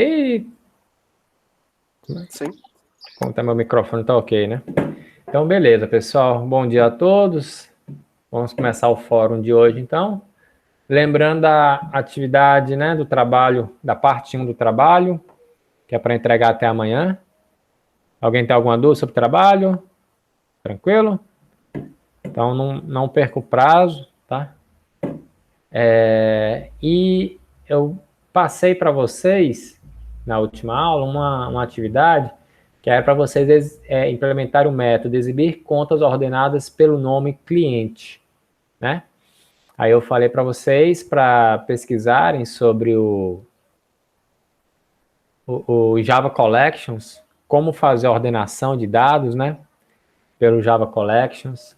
E Sim. como tá meu microfone, tá ok, né? Então, beleza, pessoal. Bom dia a todos. Vamos começar o fórum de hoje, então. Lembrando a atividade, né, do trabalho, da parte 1 do trabalho, que é para entregar até amanhã. Alguém tem alguma dúvida sobre o trabalho? Tranquilo? Então, não perca o prazo, tá? E eu passei para vocês, na última aula, uma atividade que é para vocês implementar o método exibir contas ordenadas pelo nome cliente, né? Aí eu falei para vocês para pesquisarem sobre o Java Collections, como fazer a ordenação de dados, né? Pelo Java Collections.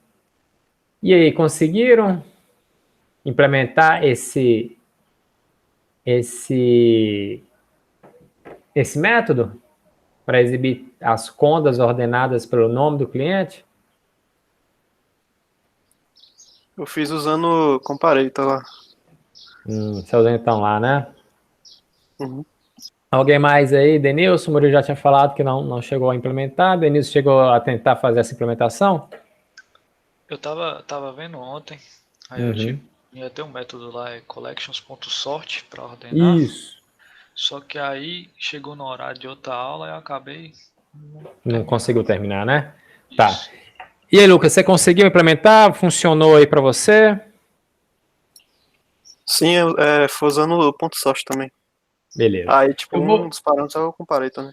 E aí, conseguiram implementar esse método para exibir as contas ordenadas pelo nome do cliente? Eu fiz usando Comparator lá. Seus então lá, né? Uhum. Alguém mais aí? Denilson, o Murilo já tinha falado que não chegou a implementar. Denilson chegou a tentar fazer essa implementação? Eu tava vendo ontem, aí eu ia ter um método lá, collections.sort para ordenar. Isso. Só que aí chegou no horário de outra aula e eu acabei não conseguiu terminar, né? Isso. Tá. E aí, Lucas, você conseguiu implementar? Funcionou aí para você? Sim, foi usando o ponto .sort também. Beleza. Aí, tipo, um dos parâmetros é o Comparator, né?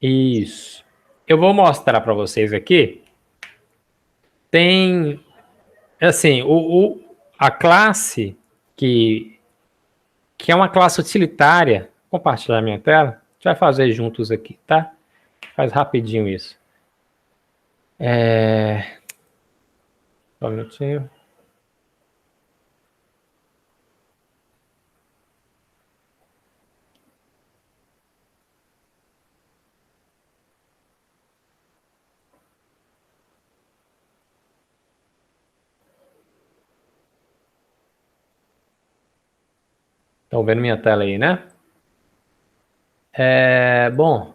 Isso. Eu vou mostrar para vocês aqui. Tem, assim, a classe que é uma classe utilitária. Vou compartilhar minha tela. A gente vai fazer juntos aqui, tá? Faz rapidinho isso. Só um minutinho. Estão vendo minha tela aí, né? Bom,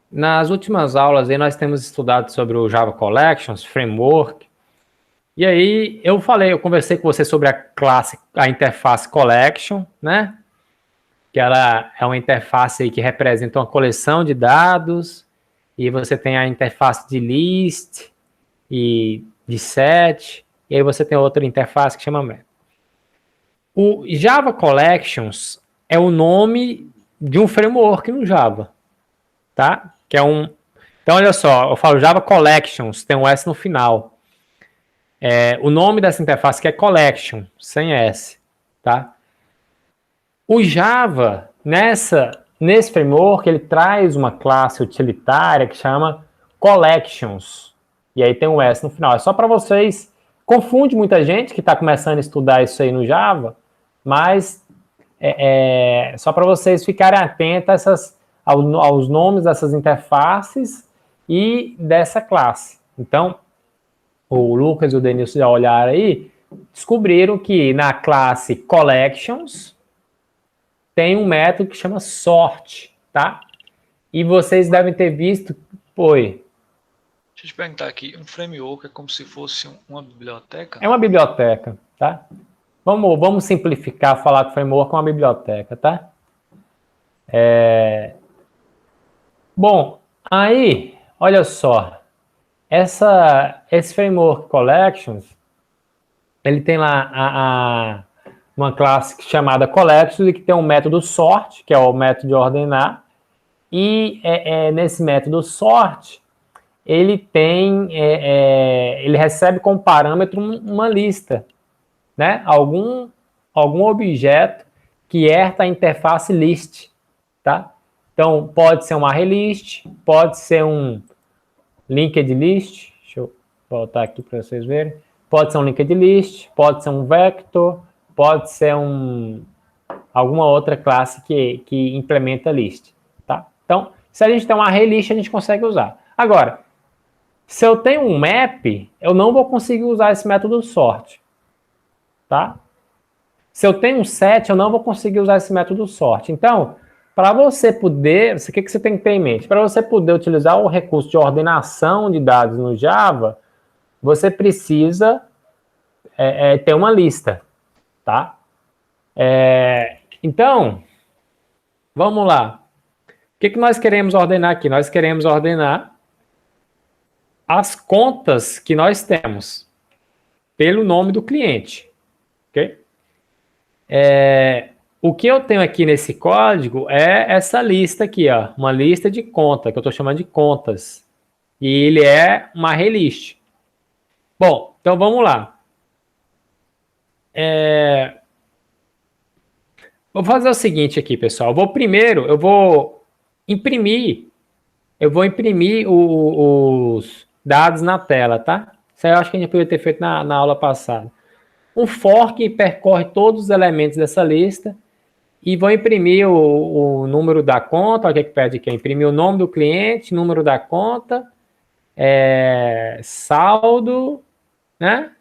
nas últimas aulas aí nós temos estudado sobre o Java Collections, Framework. E aí eu conversei com você sobre a interface Collection, né? Que ela é uma interface aí que representa uma coleção de dados, e você tem a interface de list e de set, e aí você tem outra interface que chama map. O Java Collections é o nome de um framework no Java, tá? Então, olha só, eu falo Java Collections, tem um S no final. O nome dessa interface que é Collection, sem S, tá? O Java, nesse framework, ele traz uma classe utilitária que chama Collections. E aí tem um S no final. É só para vocês. Confunde muita gente que está começando a estudar isso aí no Java, mas só para vocês ficarem atentos aos nomes dessas interfaces e dessa classe. Então, o Lucas e o Denilson já olharam aí, descobriram que na classe Collections tem um método que chama sort, tá? E vocês devem ter visto, Deixa eu te perguntar aqui, um framework é como se fosse uma biblioteca? É uma biblioteca, tá? Vamos simplificar, falar que framework é uma biblioteca, tá? Bom, aí, olha só, esse framework Collections, ele tem lá uma classe chamada Collections e que tem um método sort, que é o método de ordenar, e nesse método sort, ele recebe como parâmetro uma lista, né? Algum objeto que herda a interface list, tá? Então, pode ser um array list, pode ser um linked list, deixa eu voltar aqui para vocês verem, pode ser um linked list, pode ser um vector, pode ser alguma outra classe que implementa list, tá? Então, se a gente tem um array list, a gente consegue usar. Agora, se eu tenho um map, eu não vou conseguir usar esse método sort, tá? Se eu tenho um set, eu não vou conseguir usar esse método sort. Então, Para você poder, o que você tem que ter em mente? Para você poder utilizar o recurso de ordenação de dados no Java, você precisa ter uma lista, tá? Então, vamos lá. O que nós queremos ordenar aqui? Nós queremos ordenar as contas que nós temos pelo nome do cliente, ok? O que eu tenho aqui nesse código é essa lista aqui, ó, uma lista de conta, que eu estou chamando de contas. E ele é uma arraylist. Bom, então vamos lá. Vou fazer o seguinte aqui, pessoal. Eu vou imprimir os dados na tela, tá? Isso aí eu acho que a gente poderia ter feito na aula passada. Um for que percorre todos os elementos dessa lista e vou imprimir o número da conta. Olha o que pede aqui. Imprimir o nome do cliente, número da conta, saldo, né?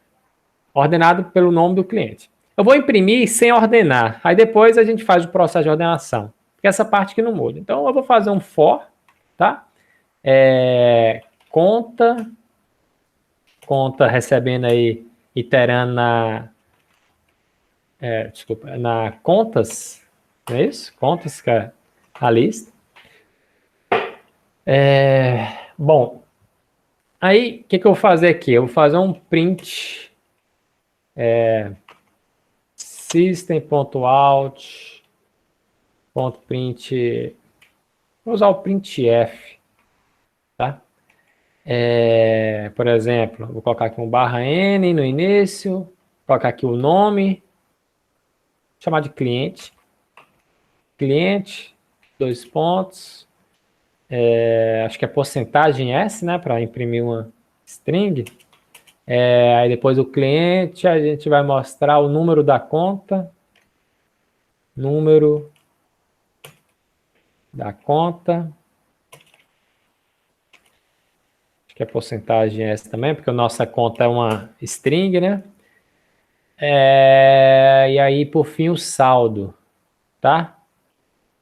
Ordenado pelo nome do cliente. Eu vou imprimir sem ordenar. Aí depois a gente faz o processo de ordenação. Porque essa parte que não muda. Então eu vou fazer um for, tá? Conta recebendo aí, iterando na contas, não é isso? Contas, que é a lista. Bom, aí o que eu vou fazer aqui? Eu vou fazer um print system.out.print, vou usar o printf, tá? Por exemplo, vou colocar aqui um /n no início, vou colocar aqui o nome, chamar de cliente, 2 pontos, acho que é porcentagem S, né, para imprimir uma string. Aí depois o cliente, a gente vai mostrar o número da conta, acho que é porcentagem S também, porque a nossa conta é uma string, né? E aí, por fim, o saldo, tá?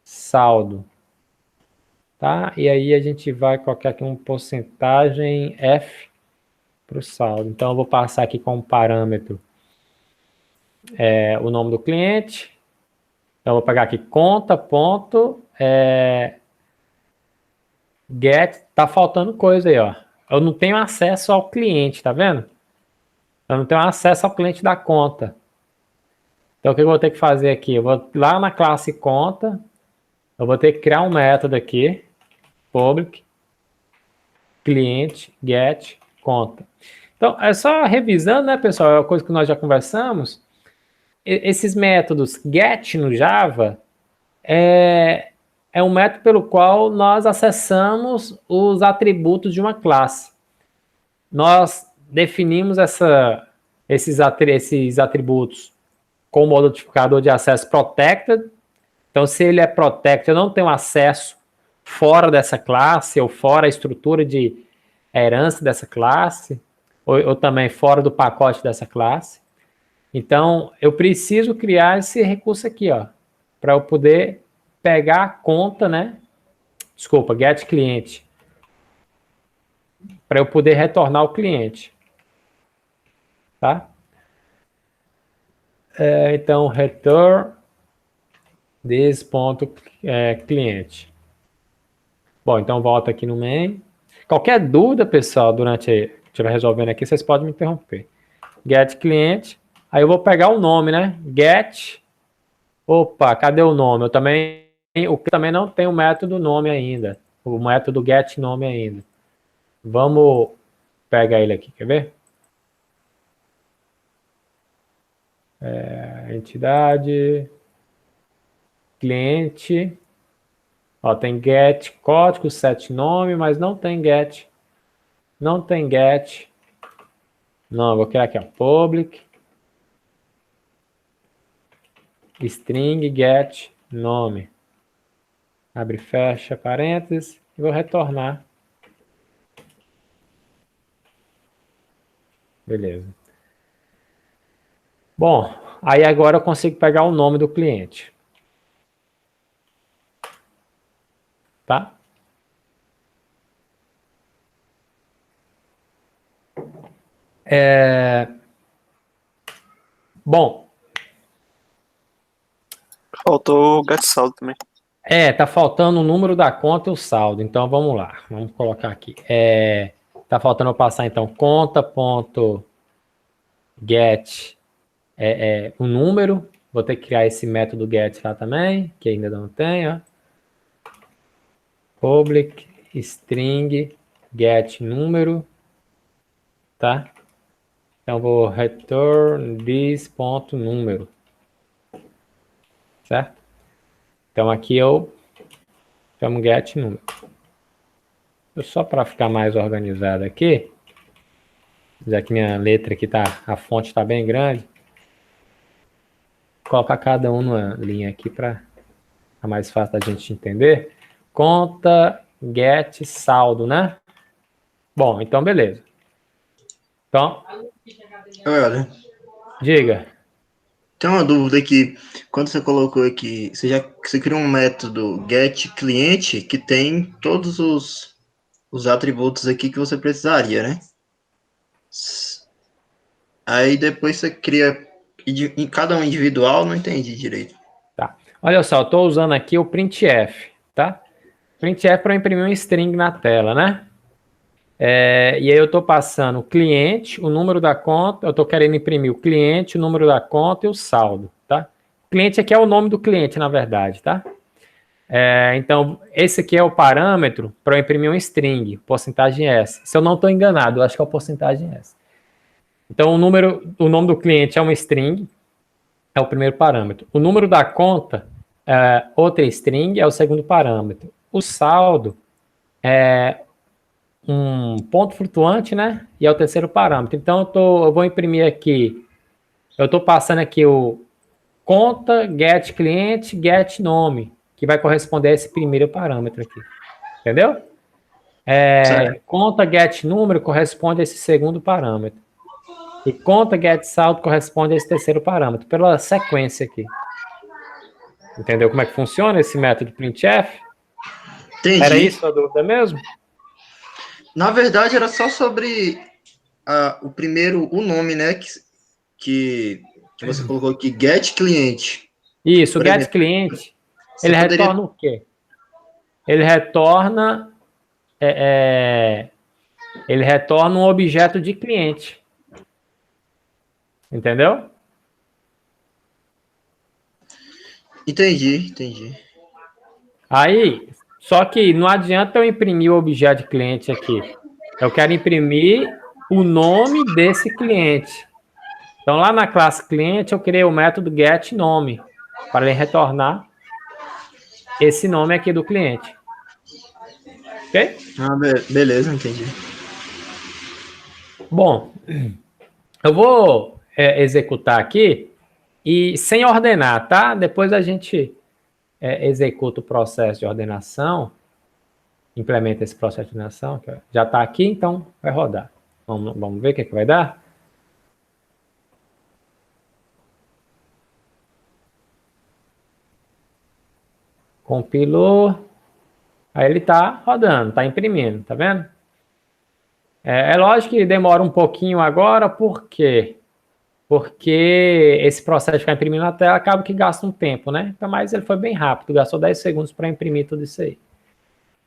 Saldo, tá? E aí a gente vai colocar aqui uma porcentagem F para o saldo. Então, eu vou passar aqui como parâmetro o nome do cliente. Então, eu vou pegar aqui conta, ponto, get, tá faltando coisa aí, ó. Eu não tenho acesso ao cliente, tá vendo? Eu não tenho acesso ao cliente da conta. Então, o que eu vou ter que fazer aqui? Eu vou lá na classe conta, eu vou ter que criar um método aqui, public, cliente, get, conta. Então, é só revisando, né, pessoal? É uma coisa que nós já conversamos. Esses métodos get no Java é um método pelo qual nós acessamos os atributos de uma classe. Nós definimos esses atributos com o modificador de acesso protected. Então, se ele é protected, eu não tenho acesso fora dessa classe ou fora a estrutura de herança dessa classe ou também fora do pacote dessa classe. Então, eu preciso criar esse recurso aqui, ó, para eu poder pegar a conta, né? Desculpa, get cliente, para eu poder retornar o cliente, tá? Então, return this.cliente. Bom, então volta aqui no main. Qualquer dúvida, pessoal, durante estiver resolvendo aqui, vocês podem me interromper. Get cliente. Aí eu vou pegar o nome, né? Get. Opa, cadê o nome? O que também não tem o método nome ainda. O método get nome ainda. Vamos pegar ele aqui, quer ver? Entidade. Cliente. Ó, tem get código, set nome, mas não tem get. Não tem get. Não, vou criar aqui, ó, public. String get nome. Abre e fecha parênteses e vou retornar. Beleza. Bom, aí agora eu consigo pegar o nome do cliente. tá? Bom, Faltou o get saldo também. tá faltando o número da conta e o saldo. Então, vamos lá. Vamos colocar aqui. Tá faltando eu passar, então, conta.get o número. Vou ter que criar esse método get lá também, que ainda não tem, ó. Public string get número, tá? Então, vou return this.número, certo? Então, aqui eu chamo get número. Só para ficar mais organizado aqui, já que minha letra aqui a fonte está bem grande, vou colocar cada um numa linha aqui para ficar mais fácil da gente entender. Conta get saldo, né? Bom, então beleza. Então, Olha, diga. tem uma dúvida aqui. Quando você colocou aqui, você criou um método get cliente que tem todos os atributos aqui que você precisaria, né? Aí depois você cria em cada um individual, não entendi direito. Tá. Olha só, eu estou usando aqui o printf, tá? Printf para imprimir um string na tela, né? E aí eu estou passando o cliente, o número da conta, eu estou querendo imprimir o cliente, o número da conta e o saldo, tá? O cliente aqui é o nome do cliente, na verdade, tá? Então, esse aqui é o parâmetro para eu imprimir um string, porcentagem S. Se eu não estou enganado, eu acho que é o porcentagem S. Então, o nome do cliente é uma string, é o primeiro parâmetro. O número da conta, outra string, é o segundo parâmetro. O saldo é um ponto flutuante, né? E é o terceiro parâmetro. Então, eu vou imprimir aqui, eu estou passando aqui o conta, get cliente, get nome, que vai corresponder a esse primeiro parâmetro aqui. Entendeu? Conta, get número corresponde a esse segundo parâmetro. E conta, get saldo corresponde a esse terceiro parâmetro, pela sequência aqui. Entendeu como é que funciona esse método printf? Entendi. Era isso a dúvida mesmo? Na verdade, era só sobre o nome, né? Que você colocou aqui, get cliente. Isso, o get exemplo, cliente, ele retorna o quê? Ele retorna um objeto de cliente. Entendeu? Entendi. Aí, só que não adianta eu imprimir o objeto de cliente aqui. Eu quero imprimir o nome desse cliente. Então, lá na classe cliente, eu criei o método getNome para ele retornar esse nome aqui do cliente. Ok? Beleza, entendi. Bom, eu vou executar aqui e sem ordenar, tá? Depois a gente executa o processo de ordenação, implementa esse processo de ordenação, que já está aqui, então vai rodar. Vamos ver o que vai dar? Compilou, aí ele está rodando, está imprimindo, tá vendo? É lógico que demora um pouquinho agora, por quê? Porque esse processo de ficar imprimindo na tela acaba que gasta um tempo, né? Então, mas ele foi bem rápido, gastou 10 segundos para imprimir tudo isso aí.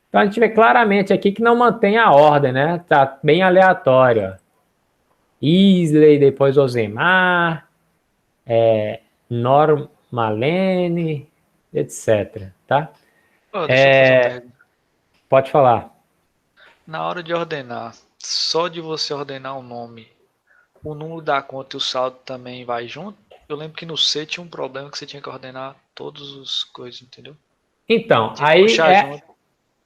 Então, a gente vê claramente aqui que não mantém a ordem, né? Tá bem aleatório. Isley, depois Osemar, Normalene, etc. Tá? Deixa eu fazer uma pergunta. Pode falar. Na hora de ordenar, só de você ordenar o nome, o número da conta e o saldo também vai junto? Eu lembro que no C tinha um problema que você tinha que ordenar todas as coisas, entendeu? Então, aí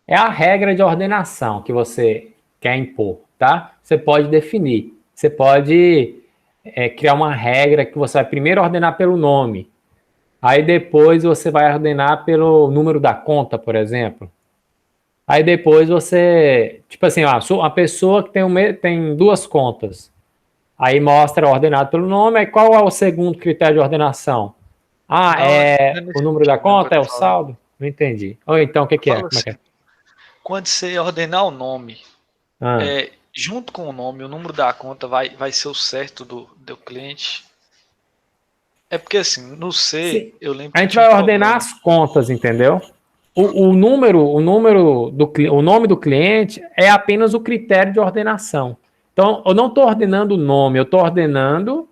é a regra de ordenação que você quer impor, tá? Você pode definir. Você pode criar uma regra que você vai primeiro ordenar pelo nome. Aí depois você vai ordenar pelo número da conta, por exemplo. Aí depois você... Tipo assim, a pessoa que tem duas contas. Aí mostra ordenado pelo nome. Aí qual é o segundo critério de ordenação? O número da conta? É o saldo? Não entendi. Ou então, o que é? Como é que é? quando você ordenar o nome, Ah. junto com o nome, o número da conta vai ser o certo do cliente. É porque assim, no C, Sim. eu lembro A que gente tinha vai um ordenar problema. as contas, entendeu? O nome do cliente é apenas o critério de ordenação. Então, eu não estou ordenando o nome, eu estou ordenando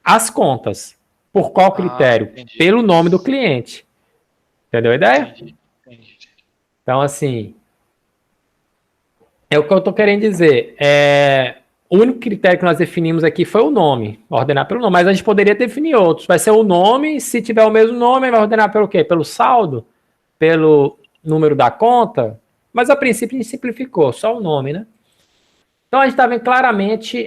as contas. Por qual critério? Entendi. Pelo nome do cliente. Entendeu a ideia? Entendi. Então, assim, é o que eu estou querendo dizer. O único critério que nós definimos aqui foi o nome, ordenar pelo nome, mas a gente poderia definir outros. Vai ser o nome, se tiver o mesmo nome, vai ordenar pelo quê? Pelo saldo? Pelo número da conta? Mas a princípio a gente simplificou, só o nome, né? Então a gente está vendo claramente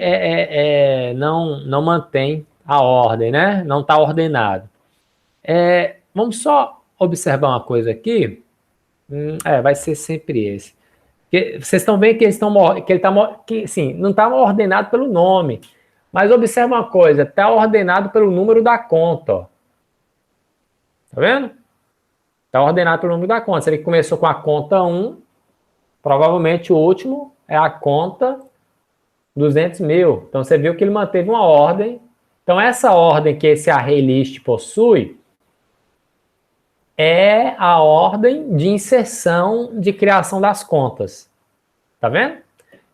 não mantém a ordem, né? Não está ordenado. Vamos só observar uma coisa aqui. Vai ser sempre esse. Porque vocês estão vendo que sim, não está ordenado pelo nome. Mas observa uma coisa, está ordenado pelo número da conta. Ó. Tá vendo? Está ordenado pelo número da conta. Se ele começou com a conta 1, provavelmente o último é a conta 200 mil. Então você viu que ele manteve uma ordem. Então essa ordem que esse array list possui é a ordem de inserção de criação das contas. Tá vendo?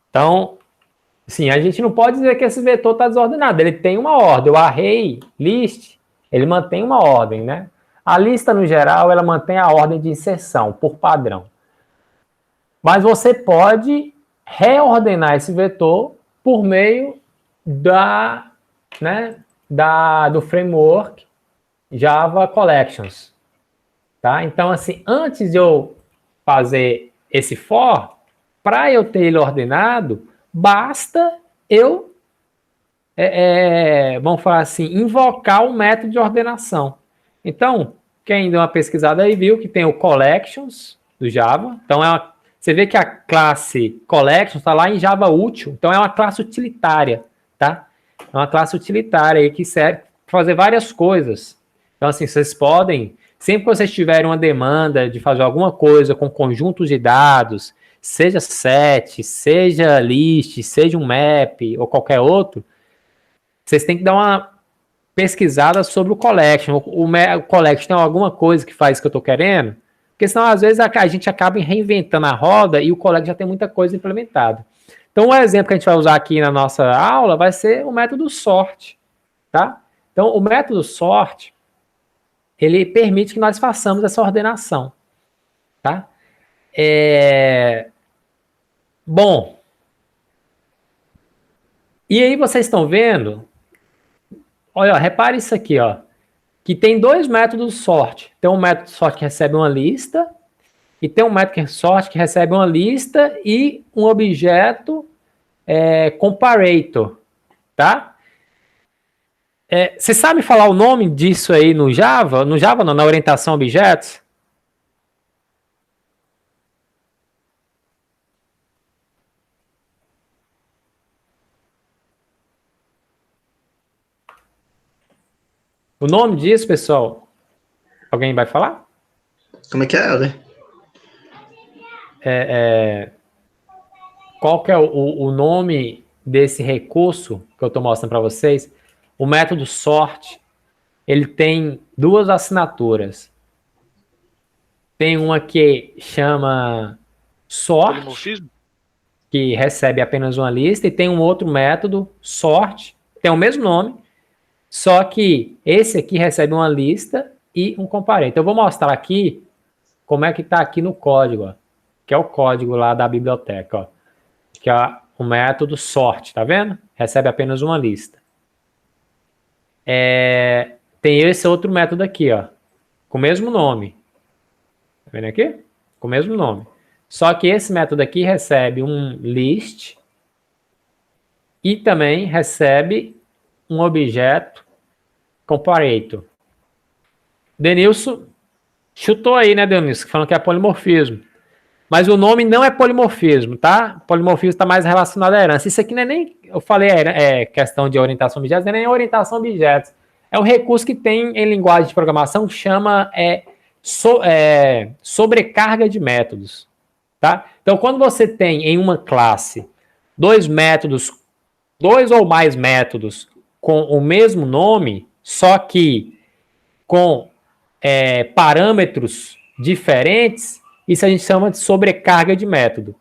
Então, sim, a gente não pode dizer que esse vetor está desordenado. Ele tem uma ordem. O array list, ele mantém uma ordem, né? A lista, no geral, ela mantém a ordem de inserção, por padrão. Mas você pode reordenar esse vetor por meio do framework Java Collections. Tá? Então, assim, antes de eu fazer esse for, para eu ter ele ordenado, basta eu, vamos falar assim, invocar o método de ordenação. Então, quem deu uma pesquisada aí viu que tem o Collections do Java. Então, você vê que a classe Collections está lá em Java útil. Então, é uma classe utilitária, tá? É uma classe utilitária aí que serve para fazer várias coisas. Então, assim, vocês podem, sempre que vocês tiverem uma demanda de fazer alguma coisa com conjuntos de dados, seja set, seja list, seja um map ou qualquer outro, vocês têm que dar uma pesquisada sobre o collection. O collection tem alguma coisa que faz isso que eu estou querendo? Porque senão, às vezes, a gente acaba reinventando a roda e o collection já tem muita coisa implementada. Então, o exemplo que a gente vai usar aqui na nossa aula vai ser o método sort, tá? Então, o método sort, ele permite que nós façamos essa ordenação, tá? Bom, e aí vocês estão vendo, olha, repare isso aqui, ó, que tem dois métodos sort. Tem um método sort que recebe uma lista e tem um método sort que recebe uma lista e um objeto comparator, tá? Você sabe falar o nome disso aí no Java? No Java não, na orientação a objetos? O nome disso, pessoal? Alguém vai falar? Como é que é, Helder? Qual que é o nome desse recurso que eu estou mostrando para vocês? O método sort, ele tem duas assinaturas. Tem uma que chama sort, Polimorfismo? que recebe apenas uma lista, e tem um outro método, sort, tem o mesmo nome, só que esse aqui recebe uma lista e um comparator. Então, eu vou mostrar aqui como é que está aqui no código, ó, que é o código lá da biblioteca, ó, que é o método sort, tá vendo? Recebe apenas uma lista. Tem esse outro método aqui, ó, com o mesmo nome. Tá vendo aqui? Com o mesmo nome. Só que esse método aqui recebe um list e também recebe um objeto comparator. Denilson chutou aí, né, Denilson? Falando que é polimorfismo. Mas o nome não é polimorfismo, tá? Polimorfismo está mais relacionado à herança. Isso aqui não é nem, eu falei, questão de orientação a objetos, não é nem orientação a objetos. É um recurso que tem em linguagem de programação que chama sobrecarga de métodos. tá? Então, quando você tem em uma classe dois ou mais métodos com o mesmo nome, só que com parâmetros diferentes, isso a gente chama de sobrecarga de método.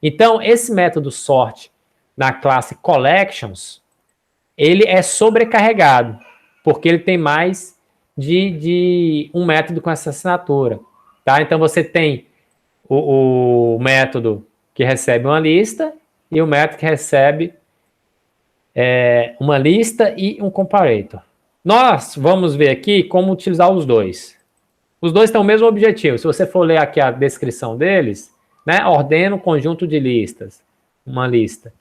Então, esse método sort na classe collections, ele é sobrecarregado, porque ele tem mais de um método com essa assinatura. Tá? Então, você tem o método que recebe uma lista e o método que recebe uma lista e um comparator. Nós vamos ver aqui como utilizar os dois. Os dois têm o mesmo objetivo. Se você for ler aqui a descrição deles, né, ordena um conjunto de listas, uma lista.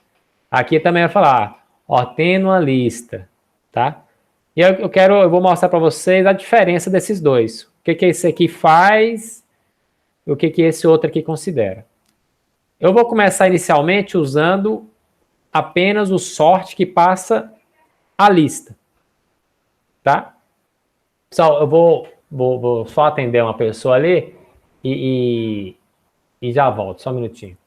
Aqui também vai falar, ordena uma lista, tá? E eu vou mostrar para vocês a diferença desses dois. O que esse aqui faz e o que esse outro aqui considera. Eu vou começar inicialmente usando apenas o sort que passa a lista, tá? Pessoal, eu vou só atender uma pessoa ali e já volto, só um minutinho.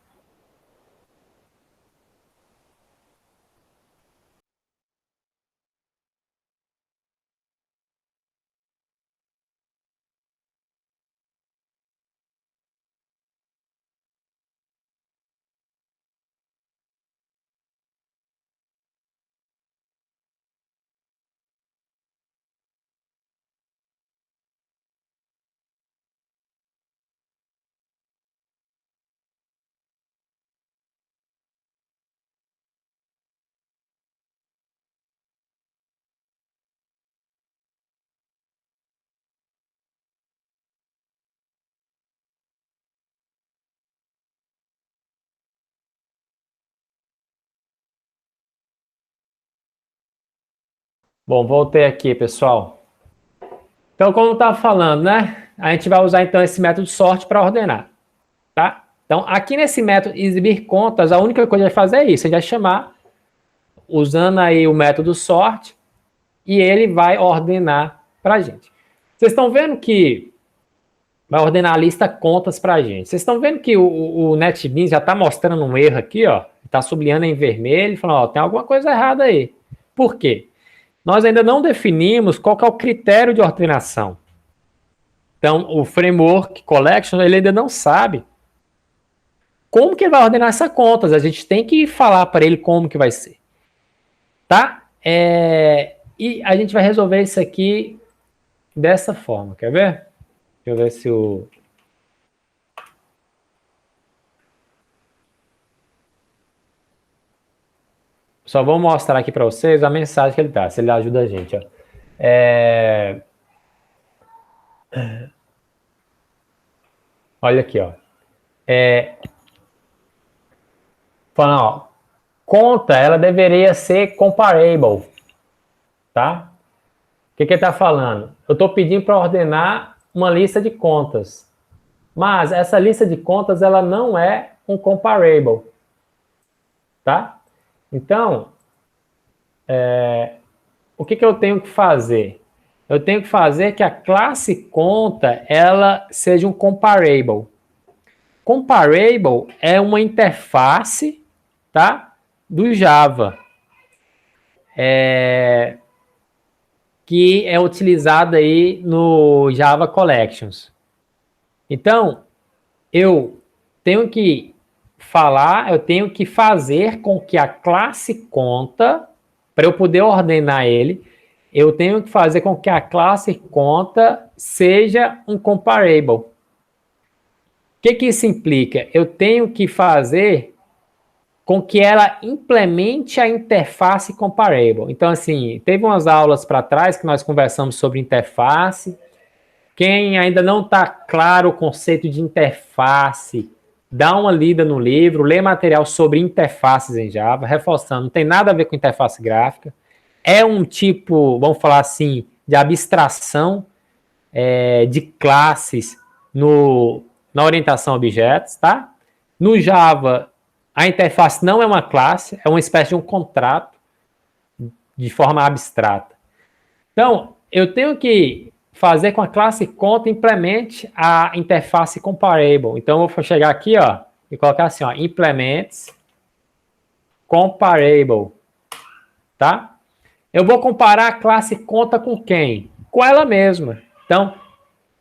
Bom, voltei aqui, pessoal. Então, como eu estava falando, né? A gente vai usar, então, esse método sort para ordenar, tá? Então, aqui nesse método exibir contas, a única coisa que vai fazer é isso. A gente vai chamar, usando aí o método sort, e ele vai ordenar para a gente. Vocês estão vendo que vai ordenar a lista contas para a gente. Vocês estão vendo que o NetBeans já está mostrando um erro aqui, ó. Está sublinhando em vermelho, falando, ó, tem alguma coisa errada aí. Por quê? Nós ainda não definimos qual que é o critério de ordenação. Então, o framework collection, ele ainda não sabe como que ele vai ordenar essas contas. A gente tem que falar para ele como que vai ser. Tá? E a gente vai resolver isso aqui dessa forma. Quer ver? Deixa eu ver se o... Só vou mostrar aqui para vocês a mensagem que ele dá, se ele ajuda a gente. Ó. Olha aqui, ó. Falando, ó, conta, ela deveria ser comparable, tá? O que ele está falando? Eu estou pedindo para ordenar uma lista de contas, mas essa lista de contas, ela não é um comparable, tá? Então, o que eu tenho que fazer? Eu tenho que fazer que a classe conta, ela seja um comparable. Comparable é uma interface, tá? Do Java. Que é utilizada aí no Java Collections. Então, eu tenho que fazer com que a classe conta, para eu poder ordenar ele, eu tenho que fazer com que a classe conta seja um comparable. O que isso implica? Eu tenho que fazer com que ela implemente a interface comparable. Então, assim, teve umas aulas para trás que nós conversamos sobre interface. Quem ainda não está claro o conceito de interface, dá uma lida no livro, lê material sobre interfaces em Java, reforçando, não tem nada a ver com interface gráfica. É um tipo, vamos falar assim, de abstração de classes na orientação a objetos, tá? No Java, a interface não é uma classe, é uma espécie de um contrato de forma abstrata. Então, eu tenho que fazer com a classe conta implemente a interface comparable. Então, eu vou chegar aqui, ó, e colocar assim, ó, implements comparable, tá? Eu vou comparar a classe conta com quem? Com ela mesma. Então,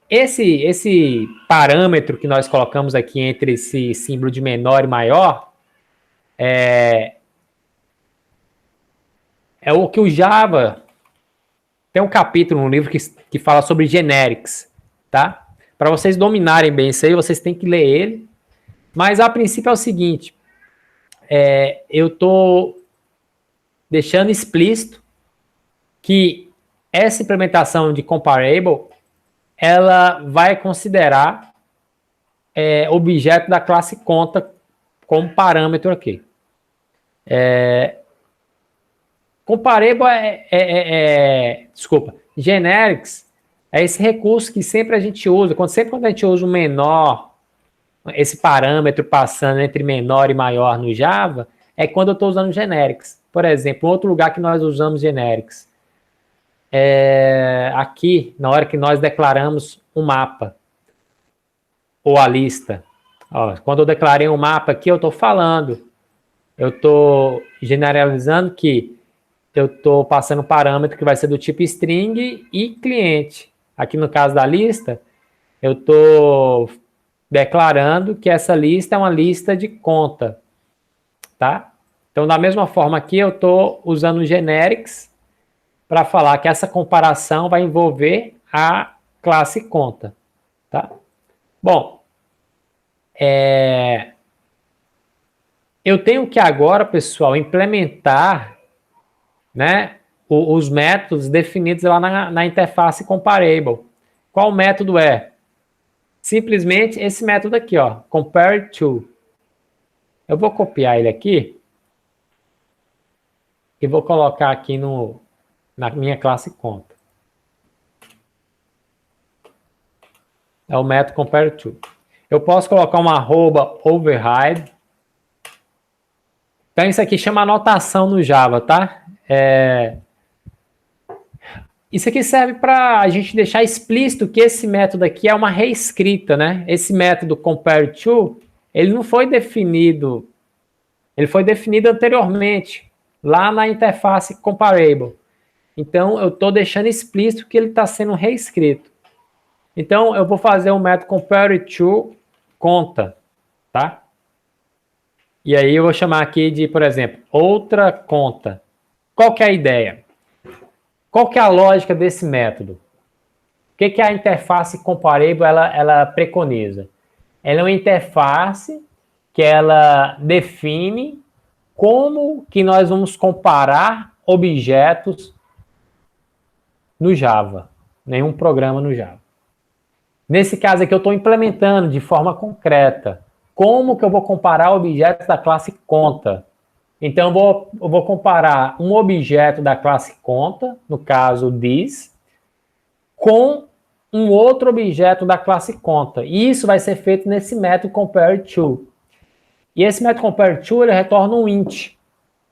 esse parâmetro que nós colocamos aqui entre esse símbolo de menor e maior é o que o Java tem um capítulo no livro que fala sobre generics, tá? Para vocês dominarem bem isso aí, vocês têm que ler ele. Mas a princípio é o seguinte, eu estou deixando explícito que essa implementação de comparable, ela vai considerar objeto da classe conta como parâmetro aqui. Comparable desculpa, generics é esse recurso que sempre a gente usa, sempre quando a gente usa o menor, esse parâmetro passando entre menor e maior no Java, é quando eu estou usando generics. Por exemplo, outro lugar que nós usamos generics aqui, na hora que nós declaramos um mapa ou a lista. Ó, quando eu declarei um mapa aqui, eu estou falando, eu estou generalizando que eu estou passando um parâmetro que vai ser do tipo string e cliente. Aqui no caso da lista, eu estou declarando que essa lista é uma lista de conta, tá? Então, da mesma forma aqui, eu estou usando generics para falar que essa comparação vai envolver a classe conta, tá? Bom, eu tenho que agora, pessoal, implementar, né, os métodos definidos lá na interface comparable. Qual método é? Simplesmente esse método aqui, ó, compare to. Eu vou copiar ele aqui e vou colocar aqui na minha classe conta. É o método compare to. Eu posso colocar uma @override. Então isso aqui chama anotação no Java, tá? Isso aqui serve para a gente deixar explícito que esse método aqui é uma reescrita, né? Esse método compare to, ele não foi definido, ele foi definido anteriormente, lá na interface comparable. Então, eu estou deixando explícito que ele está sendo reescrito. Então, eu vou fazer o método compare to conta, tá? E aí eu vou chamar aqui de, por exemplo, outra conta. Qual que é a ideia? Qual que é a lógica desse método? O que a interface comparable ela preconiza? Ela é uma interface que ela define como que nós vamos comparar objetos no Java. Nenhum programa no Java. Nesse caso aqui eu estou implementando de forma concreta. Como que eu vou comparar objetos da classe conta? Então, eu vou comparar um objeto da classe conta, no caso this, com um outro objeto da classe conta. E isso vai ser feito nesse método compare to. E esse método compare to, ele retorna um int.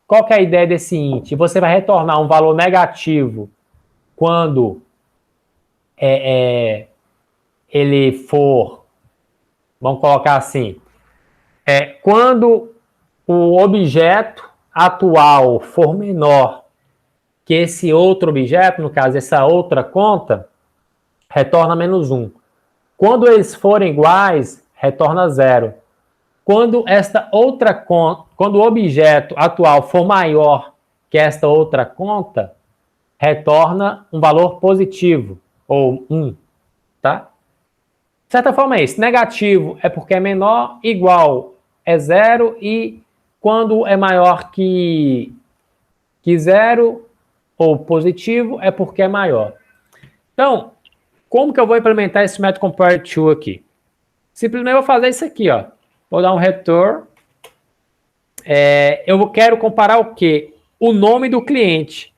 Qual que é a ideia desse int? Você vai retornar um valor negativo quando ele for, vamos colocar assim, quando o objeto atual for menor que esse outro objeto, no caso, essa outra conta, retorna -1. Quando eles forem iguais, retorna 0. Quando esta outra conta, quando o objeto atual for maior que esta outra conta, retorna um valor positivo, ou 1, tá? De certa forma é isso. Negativo é porque é menor, igual é 0 e quando é maior que 0 ou positivo é porque é maior. Então, como que eu vou implementar esse método compare to aqui? Simplesmente vou fazer isso aqui, ó. Vou dar um return. Eu quero comparar o quê? O nome do cliente.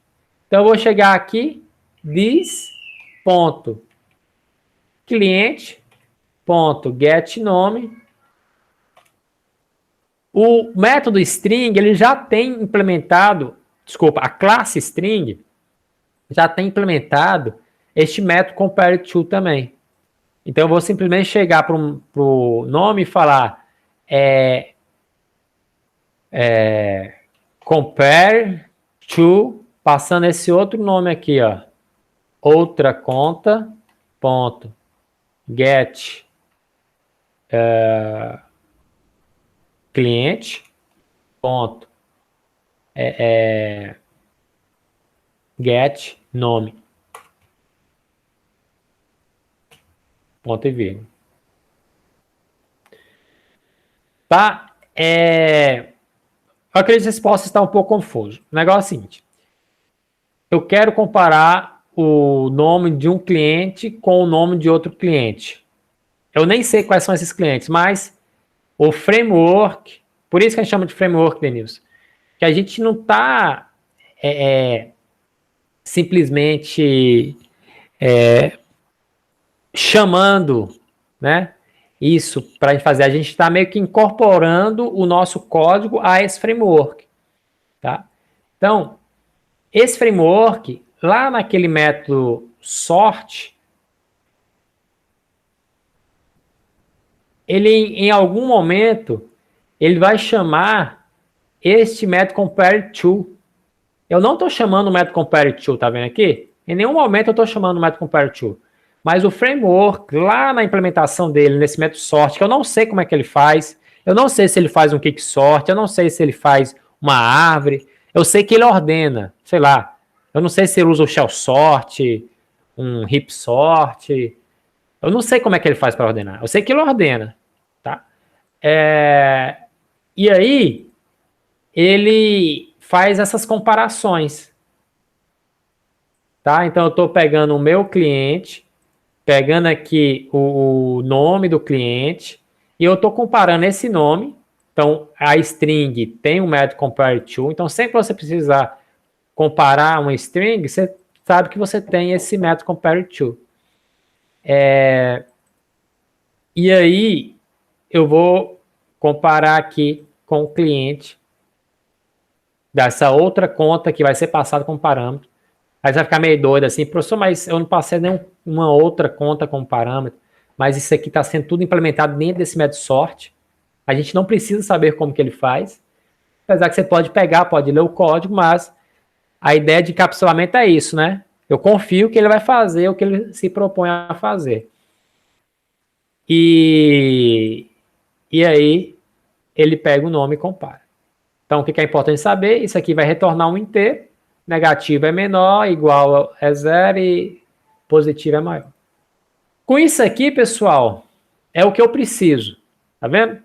Então, eu vou chegar aqui, this.cliente.getNome. O método string, ele já tem implementado, a classe string já tem implementado este método compare to também. Então, eu vou simplesmente chegar para o nome e falar compare to, passando esse outro nome aqui, ó, outra conta, ponto, get cliente, ponto, get nome, ponto e vírgula. Tá? Eu acredito que vocês possam estar um pouco confusos. O negócio é o seguinte. Eu quero comparar o nome de um cliente com o nome de outro cliente. Eu nem sei quais são esses clientes, mas o framework, por isso que a gente chama de framework, Denilson, que a gente não está simplesmente chamando, né, isso para a gente fazer. A gente está meio que incorporando o nosso código a esse framework. Tá? Então, esse framework, lá naquele método sort, ele, em algum momento, ele vai chamar este método compareTo. Eu não estou chamando o método compareTo, tá vendo aqui? Em nenhum momento eu estou chamando o método compareTo. Mas o framework, lá na implementação dele, nesse método sort, que eu não sei como é que ele faz, eu não sei se ele faz um quicksort, eu não sei se ele faz uma árvore, eu sei que ele ordena, sei lá, eu não sei se ele usa o shell sort, um heap sort, eu não sei como é que ele faz para ordenar, eu sei que ele ordena, tá? E aí, ele faz essas comparações, tá? Então, eu estou pegando o meu cliente, pegando aqui o nome do cliente, e eu estou comparando esse nome. Então, a string tem um método compareTo, então sempre que você precisar comparar uma string, você sabe que você tem esse método compareTo. E aí, eu vou comparar aqui com o cliente dessa outra conta que vai ser passada como parâmetro. Aí você vai ficar meio doido assim, professor, mas eu não passei nenhuma outra conta como parâmetro, mas isso aqui está sendo tudo implementado dentro desse método sort. A gente não precisa saber como que ele faz, apesar que você pode pegar, pode ler o código, mas a ideia de encapsulamento é isso, né? Eu confio que ele vai fazer o que ele se propõe a fazer. E aí ele pega o nome e compara. Então, o que é importante saber? Isso aqui vai retornar um inteiro. Negativo é menor, igual é zero e positivo é maior. Com isso aqui, pessoal, é o que eu preciso. Tá vendo?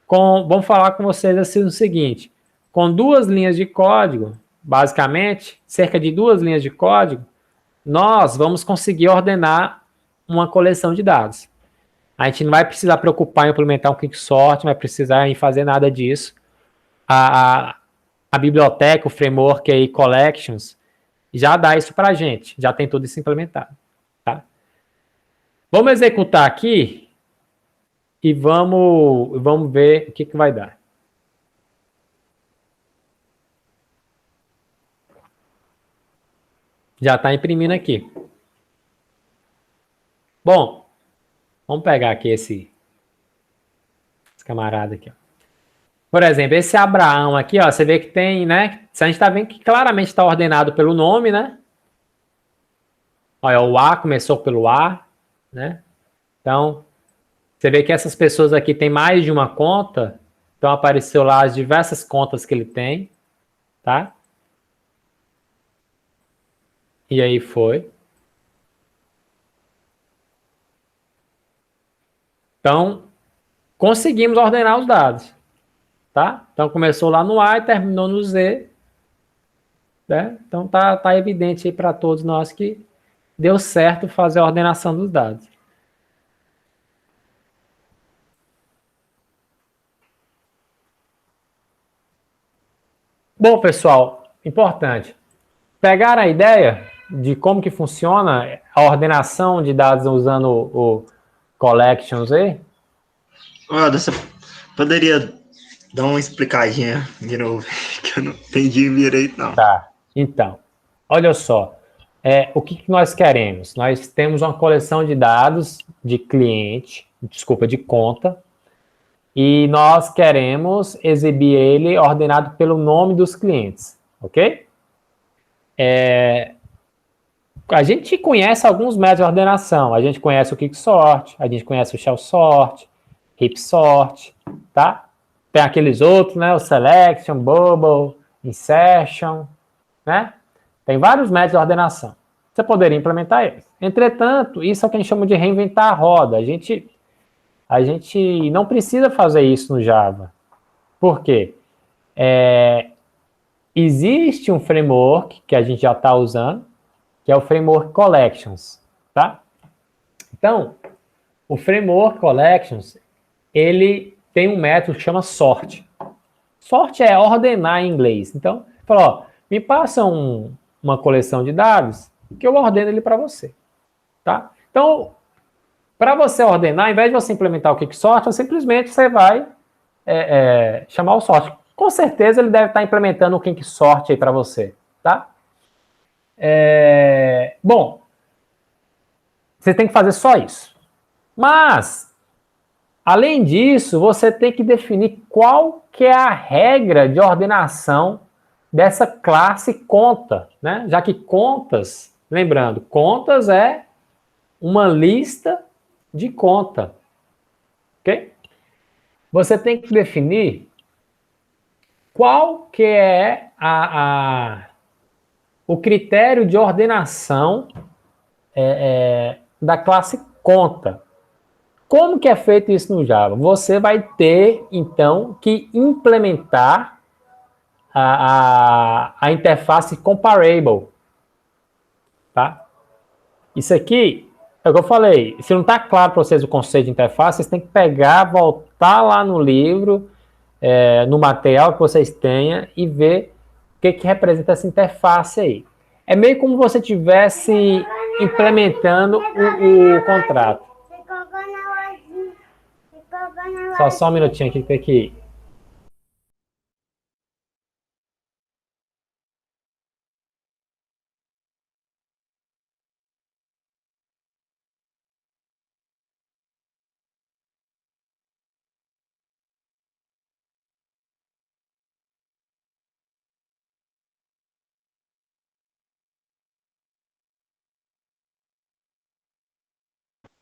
Vamos falar com vocês assim o seguinte. Com 2 linhas de código, basicamente, cerca de 2 linhas de código, nós vamos conseguir ordenar uma coleção de dados. A gente não vai precisar preocupar em implementar um quicksort, não vai precisar em fazer nada disso. A biblioteca, o framework aí, Collections, já dá isso para a gente, já tem tudo isso implementado. Tá? Vamos executar aqui e vamos ver o que vai dar. Já está imprimindo aqui. Bom, vamos pegar aqui esse camarada aqui, ó. Por exemplo, esse Abraão aqui, ó, você vê que tem, né? A gente está vendo que claramente está ordenado pelo nome, né? Olha, o A começou pelo A, né? Então, você vê que essas pessoas aqui têm mais de uma conta. Então, apareceu lá as diversas contas que ele tem, tá? E aí foi. Então, conseguimos ordenar os dados. Tá? Então, começou lá no A e terminou no Z. Né? Então, tá evidente aí para todos nós que deu certo fazer a ordenação dos dados. Bom, pessoal, importante. Pegaram a ideia de como que funciona a ordenação de dados usando o Collections aí? Poderia dar uma explicadinha de novo, que eu não entendi direito, não. Tá, então, olha só, o que nós queremos? Nós temos uma coleção de dados de cliente, desculpa, de conta, e nós queremos exibir ele ordenado pelo nome dos clientes, ok? A gente conhece alguns métodos de ordenação. A gente conhece o quicksort, a gente conhece o shell sort, heap sort, tá? Tem aqueles outros, né? O selection, bubble, insertion, né? Tem vários métodos de ordenação. Você poderia implementar eles. Entretanto, isso é o que a gente chama de reinventar a roda. A gente não precisa fazer isso no Java. Por quê? Existe um framework que a gente já está usando, que é o Framework Collections, tá? Então, o Framework Collections, ele tem um método que chama sort. Sort é ordenar em inglês. Então, fala, ó, me passa uma coleção de dados que eu ordeno ele para você, tá? Então, para você ordenar, ao invés de você implementar o quicksort, simplesmente você vai chamar o sort. Com certeza ele deve estar implementando o quicksort aí para você, tá? Bom, você tem que fazer só isso. Mas, além disso, você tem que definir qual que é a regra de ordenação dessa classe conta, né? Já que contas, lembrando, contas é uma lista de conta, ok? Você tem que definir qual que é o critério de ordenação da classe conta. Como que é feito isso no Java? Você vai ter, então, que implementar a interface comparable, tá? Isso aqui, é o que eu falei, se não está claro para vocês o conceito de interface, vocês têm que pegar, voltar lá no livro, no material que vocês tenham e ver o que representa essa interface aí. É meio como você estivesse implementando o contrato. Só um minutinho aqui que tem que ir.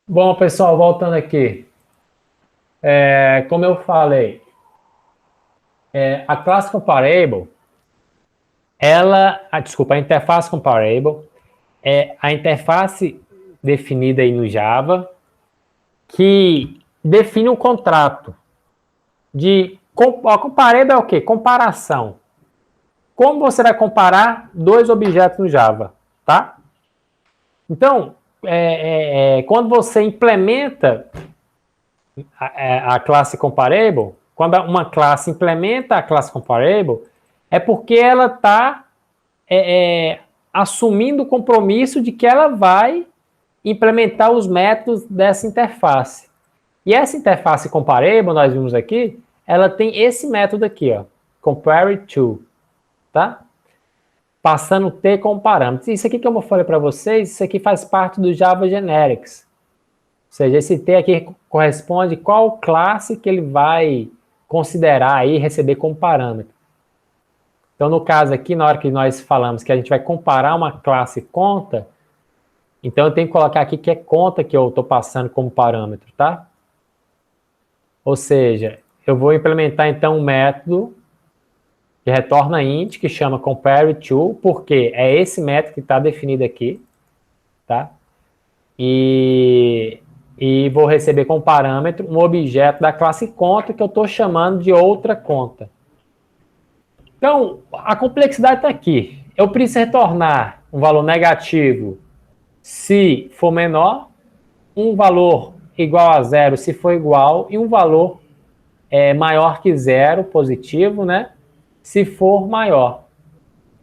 Bom, pessoal, voltando aqui. Como eu falei, a classe comparable, a interface comparable é a interface definida aí no Java que define um contrato comparable é o quê? Comparação. Como você vai comparar dois objetos no Java, tá? Então, quando você implementa a classe comparable, quando uma classe implementa a classe comparable, é porque ela está assumindo o compromisso de que ela vai implementar os métodos dessa interface. E essa interface comparable, nós vimos aqui, ela tem esse método aqui, ó, compare to, tá? Passando T como parâmetro. Isso aqui que eu falei para vocês, isso aqui faz parte do Java Generics. Ou seja, esse T aqui corresponde qual classe que ele vai considerar aí receber como parâmetro. Então, no caso aqui, na hora que nós falamos que a gente vai comparar uma classe conta, então eu tenho que colocar aqui que é conta que eu estou passando como parâmetro, tá? Ou seja, eu vou implementar então um método que retorna int, que chama compare to, porque é esse método que está definido aqui, tá? E vou receber como parâmetro um objeto da classe conta que eu estou chamando de outra conta. Então, a complexidade está aqui. Eu preciso retornar um valor negativo se for menor, um valor igual a zero se for igual, e um valor maior que zero, positivo, né? Se for maior.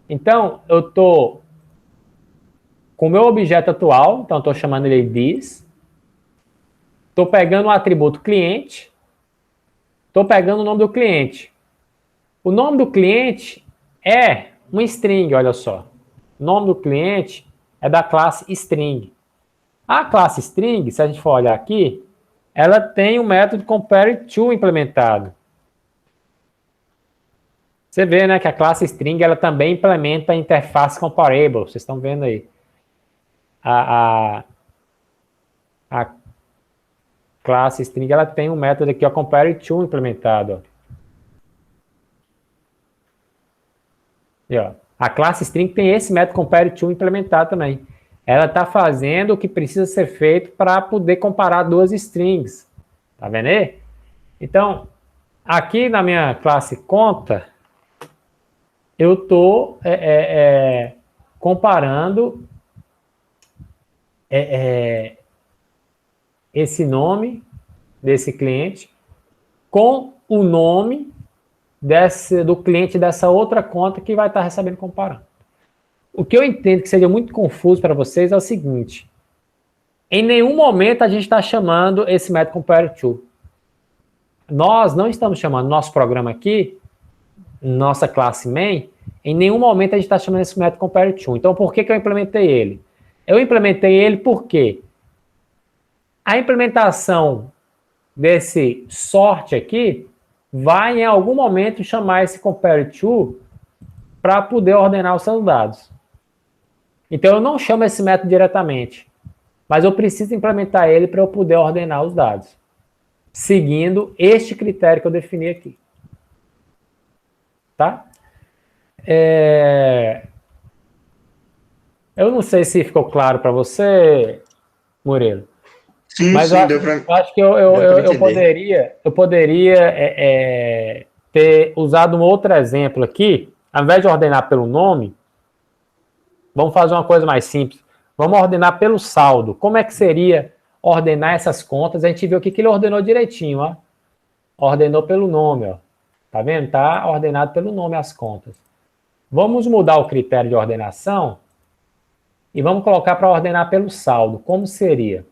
Então, eu estou com o meu objeto atual, então estou chamando ele de this. Estou pegando o atributo cliente. Estou pegando o nome do cliente. O nome do cliente é um string, olha só. O nome do cliente é da classe string. A classe string, se a gente for olhar aqui, ela tem o método compare_to implementado. Você vê, né, que a classe string ela também implementa a interface comparable. Vocês estão vendo aí. A classe string ela tem um método aqui, ó, compare_to implementado. Ó. E, ó, a classe string tem esse método compare_to implementado também. Ela está fazendo o que precisa ser feito para poder comparar duas strings. Tá vendo aí? Então, aqui na minha classe conta, eu estou comparando esse nome desse cliente com o nome do cliente dessa outra conta que vai estar recebendo comparando. O que eu entendo que seja muito confuso para vocês é o seguinte: em nenhum momento a gente está chamando esse método compare_to. Nós não estamos chamando nosso programa aqui, nossa classe main, em nenhum momento a gente está chamando esse método compare_to. Então, por que eu implementei ele? Eu implementei ele porque a implementação desse sort aqui vai em algum momento chamar esse compare_to para poder ordenar os seus dados. Então, eu não chamo esse método diretamente, mas eu preciso implementar ele para eu poder ordenar os dados, seguindo este critério que eu defini aqui. Tá? Eu não sei se ficou claro para você, Murilo. Sim, mas sim, eu acho que eu poderia ter usado um outro exemplo aqui. Ao invés de ordenar pelo nome, vamos fazer uma coisa mais simples. Vamos ordenar pelo saldo. Como é que seria ordenar essas contas? A gente viu aqui que ele ordenou direitinho, ó. Ordenou pelo nome, ó. Tá vendo? Tá ordenado pelo nome as contas. Vamos mudar o critério de ordenação e vamos colocar para ordenar pelo saldo. Como seria?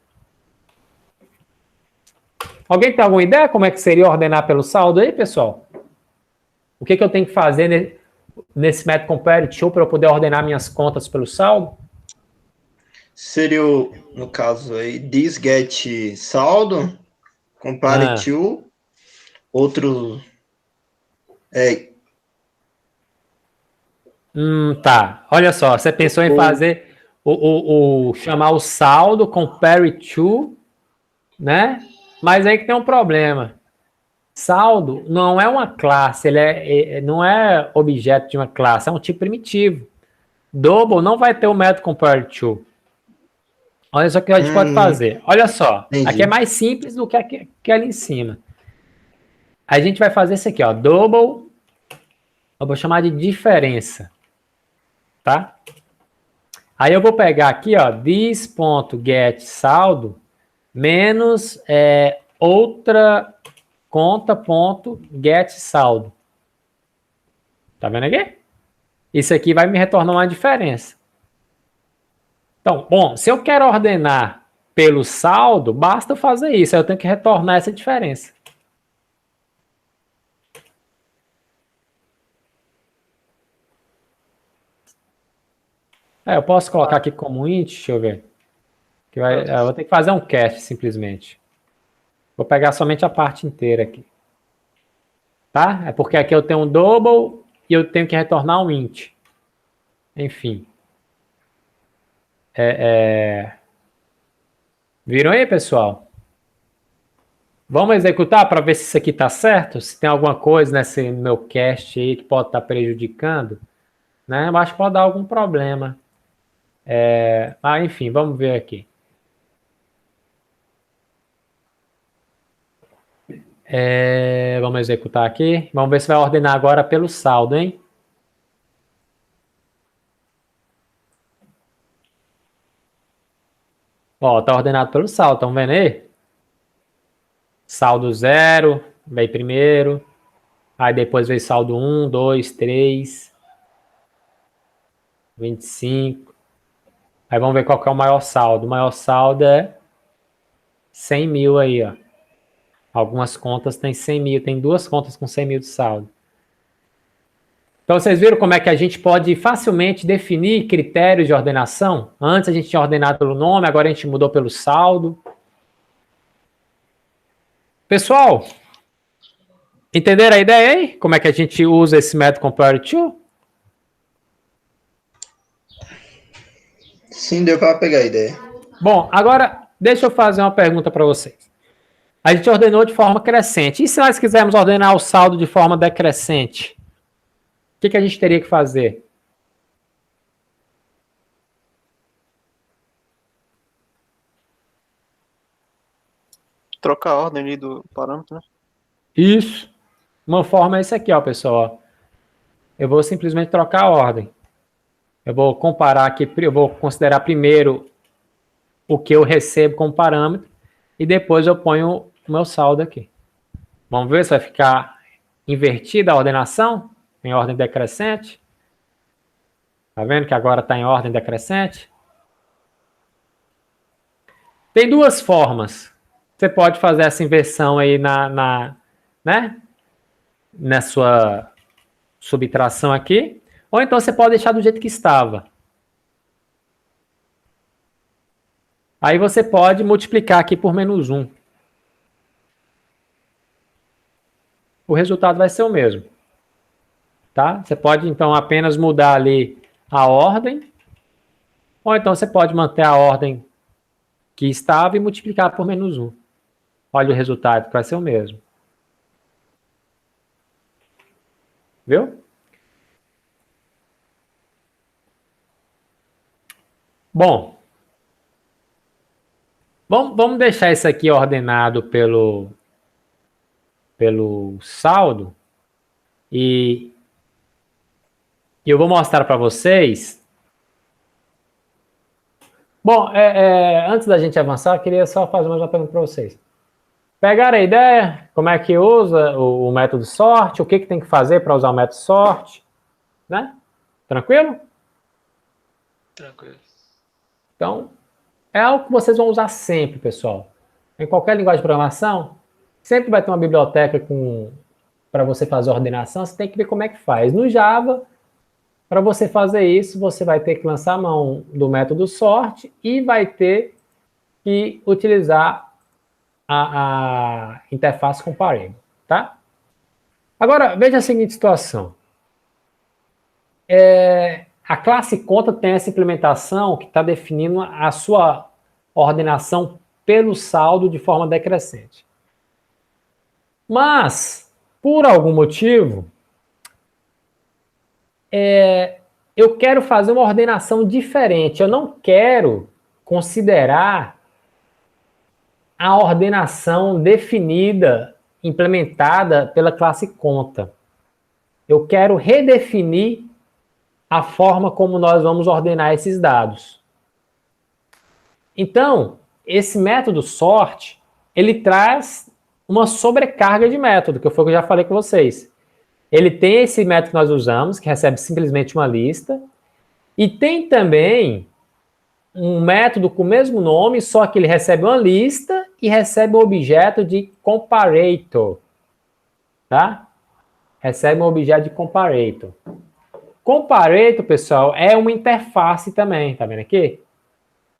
Alguém tem alguma ideia como é que seria ordenar pelo saldo aí, pessoal? O que eu tenho que fazer nesse método compare_to para eu poder ordenar minhas contas pelo saldo? Seria, no caso aí, this get saldo, compare_to, outro... Tá. Olha só, você pensou em fazer chamar o saldo compare_to, né? Mas aí que tem um problema. Saldo não é uma classe, ele não é objeto de uma classe, é um tipo primitivo. Double não vai ter o método compare_to. Olha só o que a gente pode fazer. Olha só, entendi. Aqui é mais simples do que ali em cima. A gente vai fazer isso aqui, ó, double, eu vou chamar de diferença, tá? Aí eu vou pegar aqui, ó, this.getSaldo menos outra conta.getSaldo. Tá vendo aqui? Isso aqui vai me retornar uma diferença. Então, bom, se eu quero ordenar pelo saldo, basta fazer isso. Aí eu tenho que retornar essa diferença. Eu posso colocar aqui como int, deixa eu ver. Eu vou ter que fazer um cast, simplesmente. Vou pegar somente a parte inteira aqui. Tá? É porque aqui eu tenho um double e eu tenho que retornar um int. Enfim. Viram aí, pessoal? Vamos executar para ver se isso aqui está certo? Se tem alguma coisa nesse meu cast aí que pode estar prejudicando, né? Eu acho que pode dar algum problema. Enfim, vamos ver aqui. Vamos executar aqui. Vamos ver se vai ordenar agora pelo saldo, hein? Ó, tá ordenado pelo saldo, estão vendo aí? Saldo 0, veio primeiro. Aí depois veio saldo 1, 2, 3, 25. Aí vamos ver qual que é o maior saldo. O maior saldo é 100 mil aí, ó. Algumas contas têm 100 mil, tem duas contas com 100 mil de saldo. Então, vocês viram como é que a gente pode facilmente definir critérios de ordenação? Antes a gente tinha ordenado pelo nome, agora a gente mudou pelo saldo. Pessoal, entenderam a ideia aí? Como é que a gente usa esse método compare-to? Sim, deu para pegar a ideia. Bom, agora deixa eu fazer uma pergunta para vocês. A gente ordenou de forma crescente. E se nós quisermos ordenar o saldo de forma decrescente? O que a gente teria que fazer? Trocar a ordem ali do parâmetro, né? Isso. Uma forma é essa aqui, ó, pessoal. Eu vou simplesmente trocar a ordem. Eu vou comparar aqui, eu vou considerar primeiro o que eu recebo como parâmetro e depois eu ponho o meu saldo aqui. Vamos ver se vai ficar invertida a ordenação em ordem decrescente. Tá vendo que agora está em ordem decrescente? Tem duas formas. Você pode fazer essa inversão aí né? Na sua subtração aqui. Ou então você pode deixar do jeito que estava. Aí você pode multiplicar aqui por menos 1. O resultado vai ser o mesmo. Tá? Você pode, então, apenas mudar ali a ordem. Ou então você pode manter a ordem que estava e multiplicar por menos 1. Olha o resultado, que vai ser o mesmo. Viu? Bom, vamos deixar isso aqui ordenado pelo saldo e eu vou mostrar para vocês. Bom, antes da gente avançar, eu queria só fazer mais uma pergunta para vocês. Pegaram a ideia? Como é que usa o método sort? O que tem que fazer para usar o método sort? Né? Tranquilo? Tranquilo. Então, é algo que vocês vão usar sempre, pessoal. Em qualquer linguagem de programação, sempre vai ter uma biblioteca para você fazer ordenação, você tem que ver como é que faz. No Java, para você fazer isso, você vai ter que lançar a mão do método sort e vai ter que utilizar a interface comparable, tá? Agora, veja a seguinte situação. A classe conta tem essa implementação que está definindo a sua ordenação pelo saldo de forma decrescente. Mas, por algum motivo, eu quero fazer uma ordenação diferente. Eu não quero considerar a ordenação definida, implementada pela classe conta. Eu quero redefinir a forma como nós vamos ordenar esses dados. Então, esse método sort, ele traz uma sobrecarga de método, que foi o que eu já falei com vocês. Ele tem esse método que nós usamos, que recebe simplesmente uma lista, e tem também um método com o mesmo nome, só que ele recebe uma lista e recebe um objeto de comparator. Tá? Recebe um objeto de comparator. Comparator, pessoal, é uma interface também, tá vendo aqui?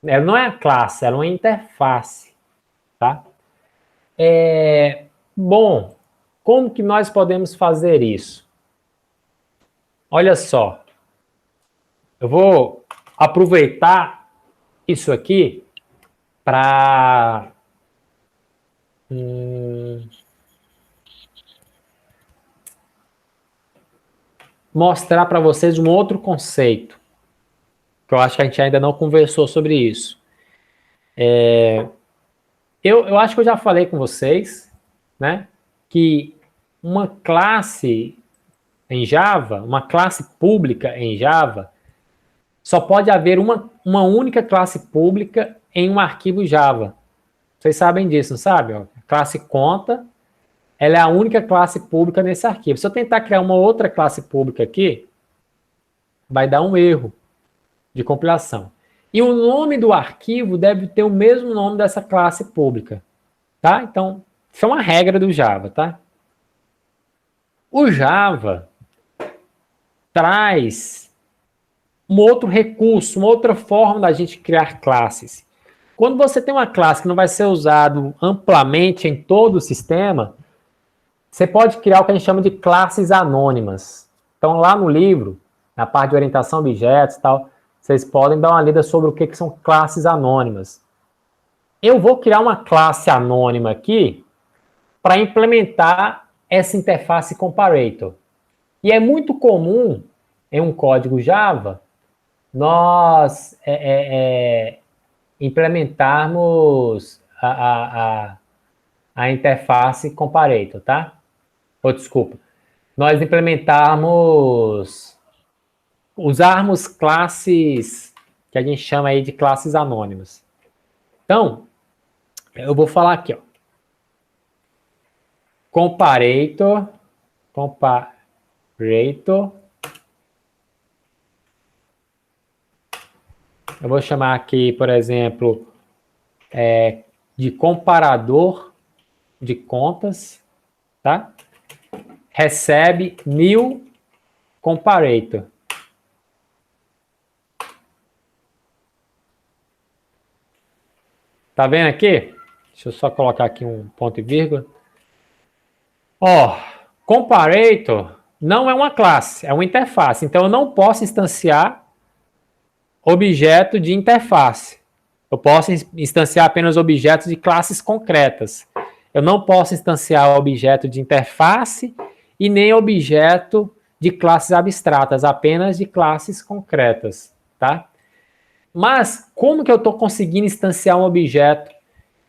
Ela não é a classe, ela é uma interface. Tá? Bom, como que nós podemos fazer isso? Olha só. Eu vou aproveitar isso aqui para mostrar para vocês um outro conceito, que eu acho que a gente ainda não conversou sobre isso. Eu acho que eu já falei com vocês, né, que uma classe em Java, uma classe pública em Java, só pode haver uma única classe pública em um arquivo Java. Vocês sabem disso, não sabem? A classe conta, ela é a única classe pública nesse arquivo. Se eu tentar criar uma outra classe pública aqui, vai dar um erro de compilação. E o nome do arquivo deve ter o mesmo nome dessa classe pública. Tá? Então, isso é uma regra do Java, tá? O Java traz um outro recurso, uma outra forma da gente criar classes. Quando você tem uma classe que não vai ser usado amplamente em todo o sistema, você pode criar o que a gente chama de classes anônimas. Então, lá no livro, na parte de orientação a objetos e tal, vocês podem dar uma lida sobre o que são classes anônimas. Eu vou criar uma classe anônima aqui para implementar essa interface comparator. E é muito comum, em um código Java, nós implementarmos a interface comparator, tá? Ou, desculpa. Nós usarmos classes que a gente chama aí de classes anônimas. Então, eu vou falar aqui, ó. Comparator. Eu vou chamar aqui, por exemplo, de comparador de contas, tá? Recebe new comparator. Tá vendo aqui? Deixa eu só colocar aqui um ponto e vírgula. Ó, comparator não é uma classe, é uma interface. Então, eu não posso instanciar objeto de interface. Eu posso instanciar apenas objetos de classes concretas. Eu não posso instanciar objeto de interface e nem objeto de classes abstratas, apenas de classes concretas, tá? Mas como que eu estou conseguindo instanciar um objeto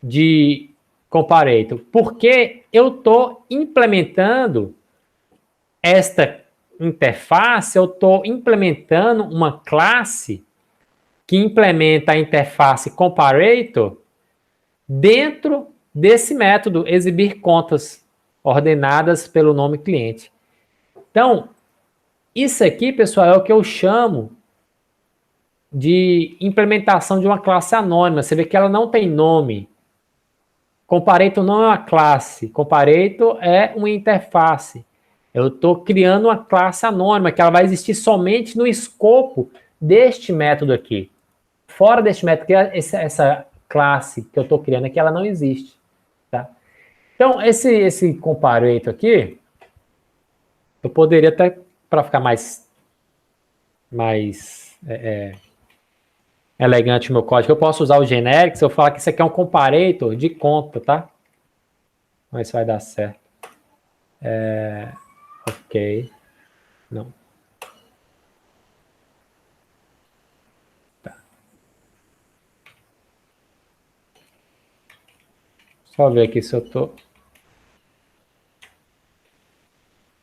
de comparator? Porque eu estou implementando esta interface, eu estou implementando uma classe que implementa a interface comparator dentro desse método exibir contas ordenadas pelo nome cliente. Então, isso aqui, pessoal, é o que eu chamo de implementação de uma classe anônima. Você vê que ela não tem nome. Comparator não é uma classe. Comparator é uma interface. Eu estou criando uma classe anônima, que ela vai existir somente no escopo deste método aqui. Fora deste método, que essa classe que eu estou criando aqui, ela não existe. Tá? Então, esse comparator aqui, eu poderia até, para ficar mais elegante o meu código, eu posso usar o generic, se eu falar que isso aqui é um comparator de conta, tá? Vamos ver se vai dar certo. Ok. Não. Tá. Só ver aqui se eu tô...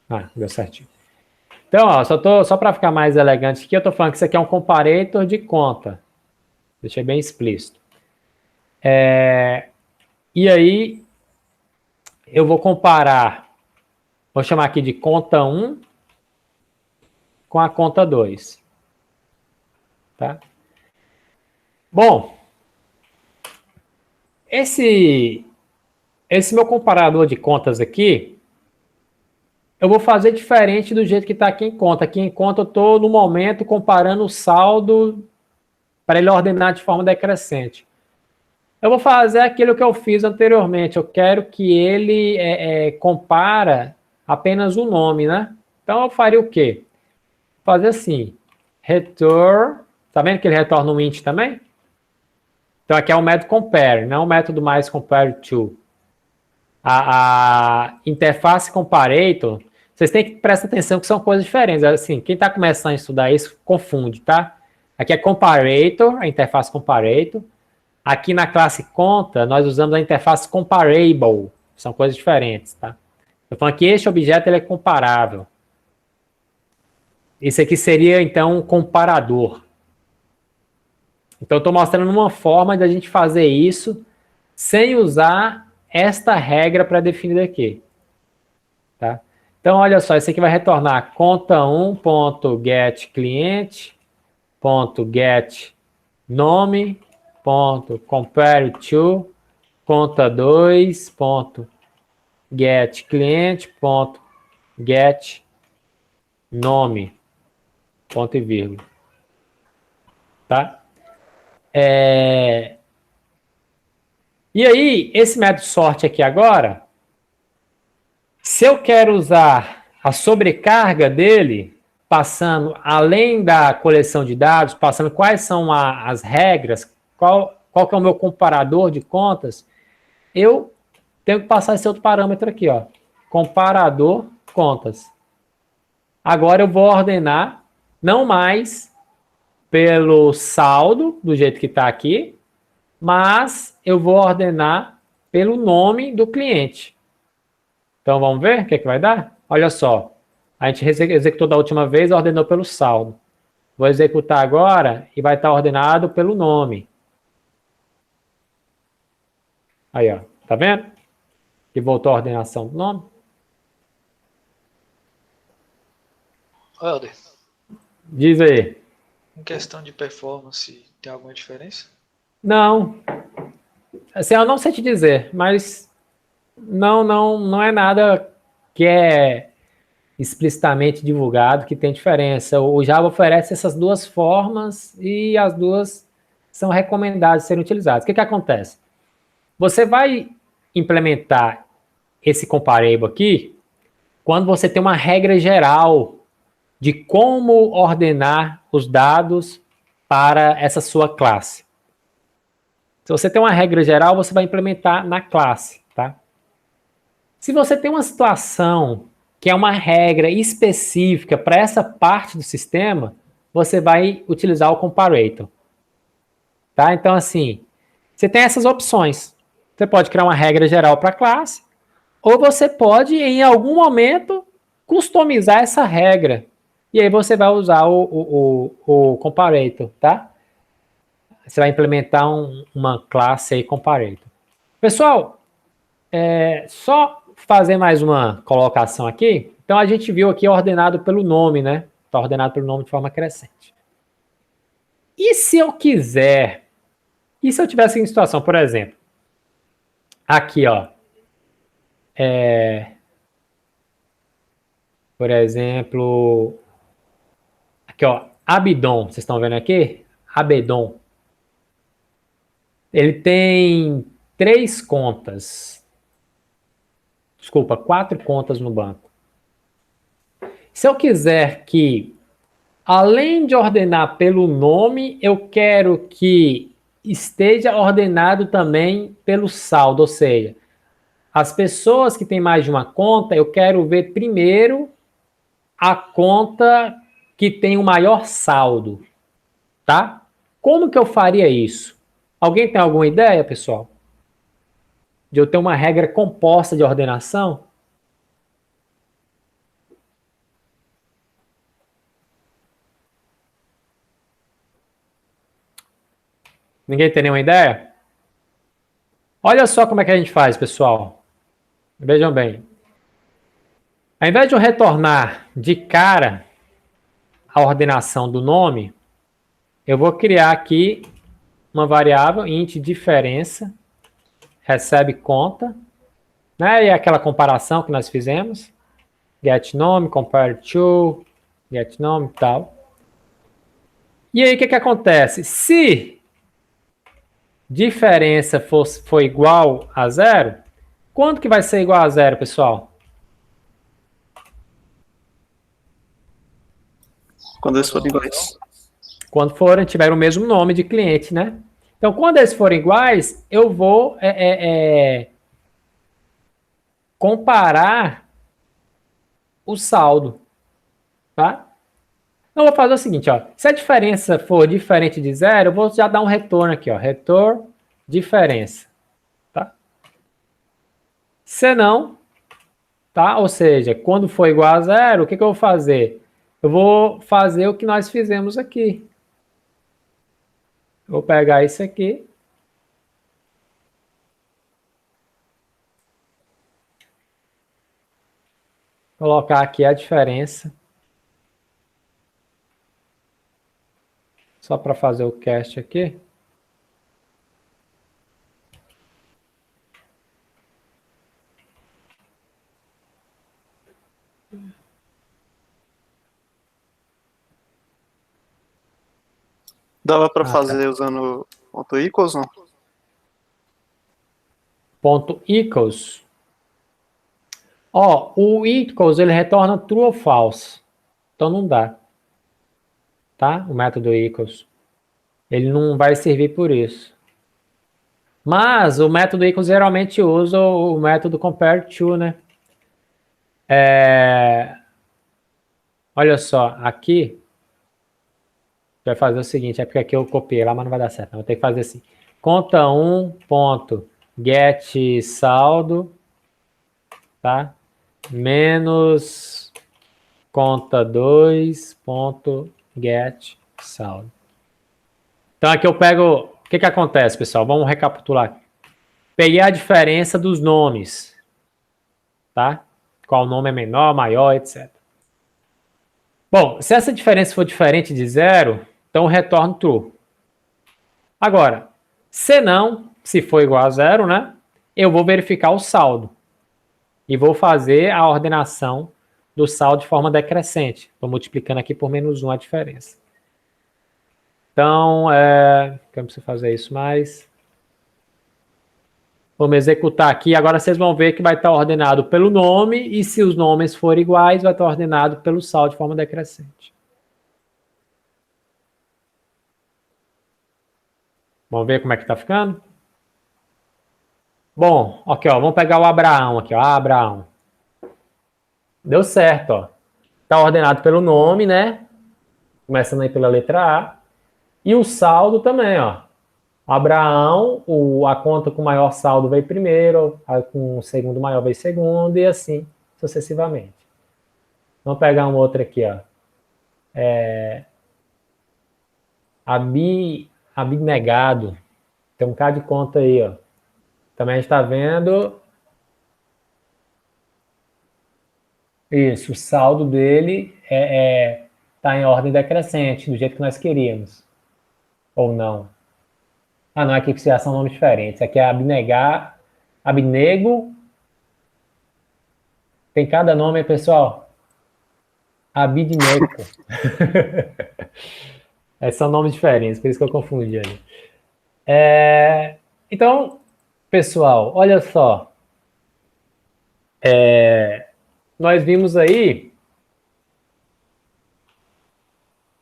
Ah, deu certinho. Então, ó, só para ficar mais elegante aqui, eu tô falando que isso aqui é um comparator de conta. Deixei bem explícito. E aí, eu vou comparar, vou chamar aqui de conta 1 com a conta 2. Tá? Bom, esse meu comparador de contas aqui, eu vou fazer diferente do jeito que está aqui em conta. Aqui em conta eu estou, no momento, comparando o saldo para ele ordenar de forma decrescente. Eu vou fazer aquilo que eu fiz anteriormente. Eu quero que ele compara apenas o nome, né? Então, eu faria o quê? Fazer assim, return, tá vendo que ele retorna um int também? Então, aqui é o método compare, não é o método mais compare to. A interface comparator, vocês têm que prestar atenção que são coisas diferentes. Assim, quem está começando a estudar isso, confunde, tá? Aqui é comparator, a interface comparator. Aqui na classe conta, nós usamos a interface comparable. São coisas diferentes, tá? Eu falando que este objeto ele é comparável. Esse aqui seria, então, um comparador. Então, eu estou mostrando uma forma de a gente fazer isso sem usar esta regra pré-definida aqui. Tá? Então, olha só, esse aqui vai retornar conta1.getCliente.getNome.compareTo conta2.getCliente.getNome ponto e vírgula. Tá? E aí, esse método sort aqui agora, se eu quero usar a sobrecarga dele, passando além da coleção de dados, passando quais são as regras, qual que é o meu comparador de contas, eu tenho que passar esse outro parâmetro aqui, ó, comparador contas. Agora eu vou ordenar não mais pelo saldo, do jeito que está aqui, mas eu vou ordenar pelo nome do cliente. Então vamos ver o que vai dar? Olha só, a gente executou da última vez, ordenou pelo saldo. Vou executar agora e vai estar ordenado pelo nome. Aí, ó, tá vendo? Que voltou a ordenação do nome. Helder, Diz aí. em questão de performance, tem alguma diferença? Não. Assim, eu não sei te dizer, mas não é nada que é explicitamente divulgado que tem diferença. O Java oferece essas duas formas e as duas são recomendadas serem utilizadas. O que acontece? Você vai implementar esse comparable aqui quando você tem uma regra geral de como ordenar os dados para essa sua classe. Se você tem uma regra geral, você vai implementar na classe, tá? Se você tem uma situação que é uma regra específica para essa parte do sistema, você vai utilizar o comparator, tá? Então, assim, você tem essas opções. Você pode criar uma regra geral para a classe, ou você pode, em algum momento, customizar essa regra. E aí você vai usar o comparator, tá? Você vai implementar uma classe aí comparator. Pessoal, só fazer mais uma colocação aqui. Então, a gente viu aqui ordenado pelo nome, né? Está ordenado pelo nome de forma crescente. E se eu quiser... E se eu tivesse em situação, por exemplo, aqui, ó. Por exemplo, aqui, ó, Abidon. Vocês estão vendo aqui? Abedon. Ele tem 3 contas. Desculpa, 4 contas no banco. Se eu quiser que, além de ordenar pelo nome, eu quero que esteja ordenado também pelo saldo, ou seja, as pessoas que têm mais de uma conta, eu quero ver primeiro a conta que tem o maior saldo, tá? Como que eu faria isso? Alguém tem alguma ideia, pessoal? De eu ter uma regra composta de ordenação? Ninguém tem nenhuma ideia? Olha só como é que a gente faz, pessoal. Vejam bem. Ao invés de eu retornar de cara a ordenação do nome, eu vou criar aqui uma variável int diferença, recebe conta, né? E aquela comparação que nós fizemos, get nome, compare to, get nome e tal. E aí o que acontece? Se diferença for igual a 0, quanto que vai ser igual a 0, pessoal? Quando eles forem iguais. Quando tiver o mesmo nome de cliente, né? Então, quando eles forem iguais, eu vou comparar o saldo, tá? Então, eu vou fazer o seguinte, ó. Se a diferença for diferente de 0, eu vou já dar um retorno aqui, ó. Retorno diferença, tá? Se não, tá? Ou seja, quando for igual a 0, o que eu vou fazer? Eu vou fazer o que nós fizemos aqui. Vou pegar isso aqui. Colocar aqui a diferença. Só para fazer o cast aqui. Dava pra tá. fazer usando ponto .equals, não? ponto equals. Ó, o equals, ele retorna true ou false. Então não dá. Tá? O método equals. Ele não vai servir por isso. Mas o método equals geralmente usa o método compare to, né? Olha só, aqui vai fazer o seguinte, é porque aqui eu copiei lá, mas não vai dar certo. Não. Vou ter que fazer assim. Conta 1 ponto get saldo, tá? Menos conta 2 ponto get saldo. Então aqui eu pego, o que acontece, pessoal? Vamos recapitular. Peguei a diferença dos nomes, tá? Qual nome é menor, maior, etc. Bom, se essa diferença for diferente de zero, então eu retorno true. Agora, se não, se for igual a zero, né? Eu vou verificar o saldo. E vou fazer a ordenação do saldo de forma decrescente. Estou multiplicando aqui por menos 1 a diferença. Então, eu preciso fazer isso mais. Vamos executar aqui. Agora vocês vão ver que vai estar ordenado pelo nome. E se os nomes forem iguais, vai estar ordenado pelo saldo de forma decrescente. Vamos ver como é que está ficando? Bom, ok, ó, vamos pegar o Abraão aqui, ó, Abraão. Deu certo, ó. Está ordenado pelo nome, né? Começando aí pela letra A. E o saldo também, ó. Abraão, a conta com maior saldo veio primeiro, a com o segundo maior veio segundo, e assim sucessivamente. Vamos pegar um outro aqui, ó. Abnegado. Tem um bocado de conta aí, ó. Também a gente está vendo. Isso, o saldo dele está em ordem decrescente, do jeito que nós queríamos. Ou não. Ah, não, aqui são nomes diferentes. Aqui é Abnego. Tem cada nome aí, pessoal. Abidnego. São nomes diferentes, por isso que eu confundi ali. Então, pessoal, olha só. Nós vimos aí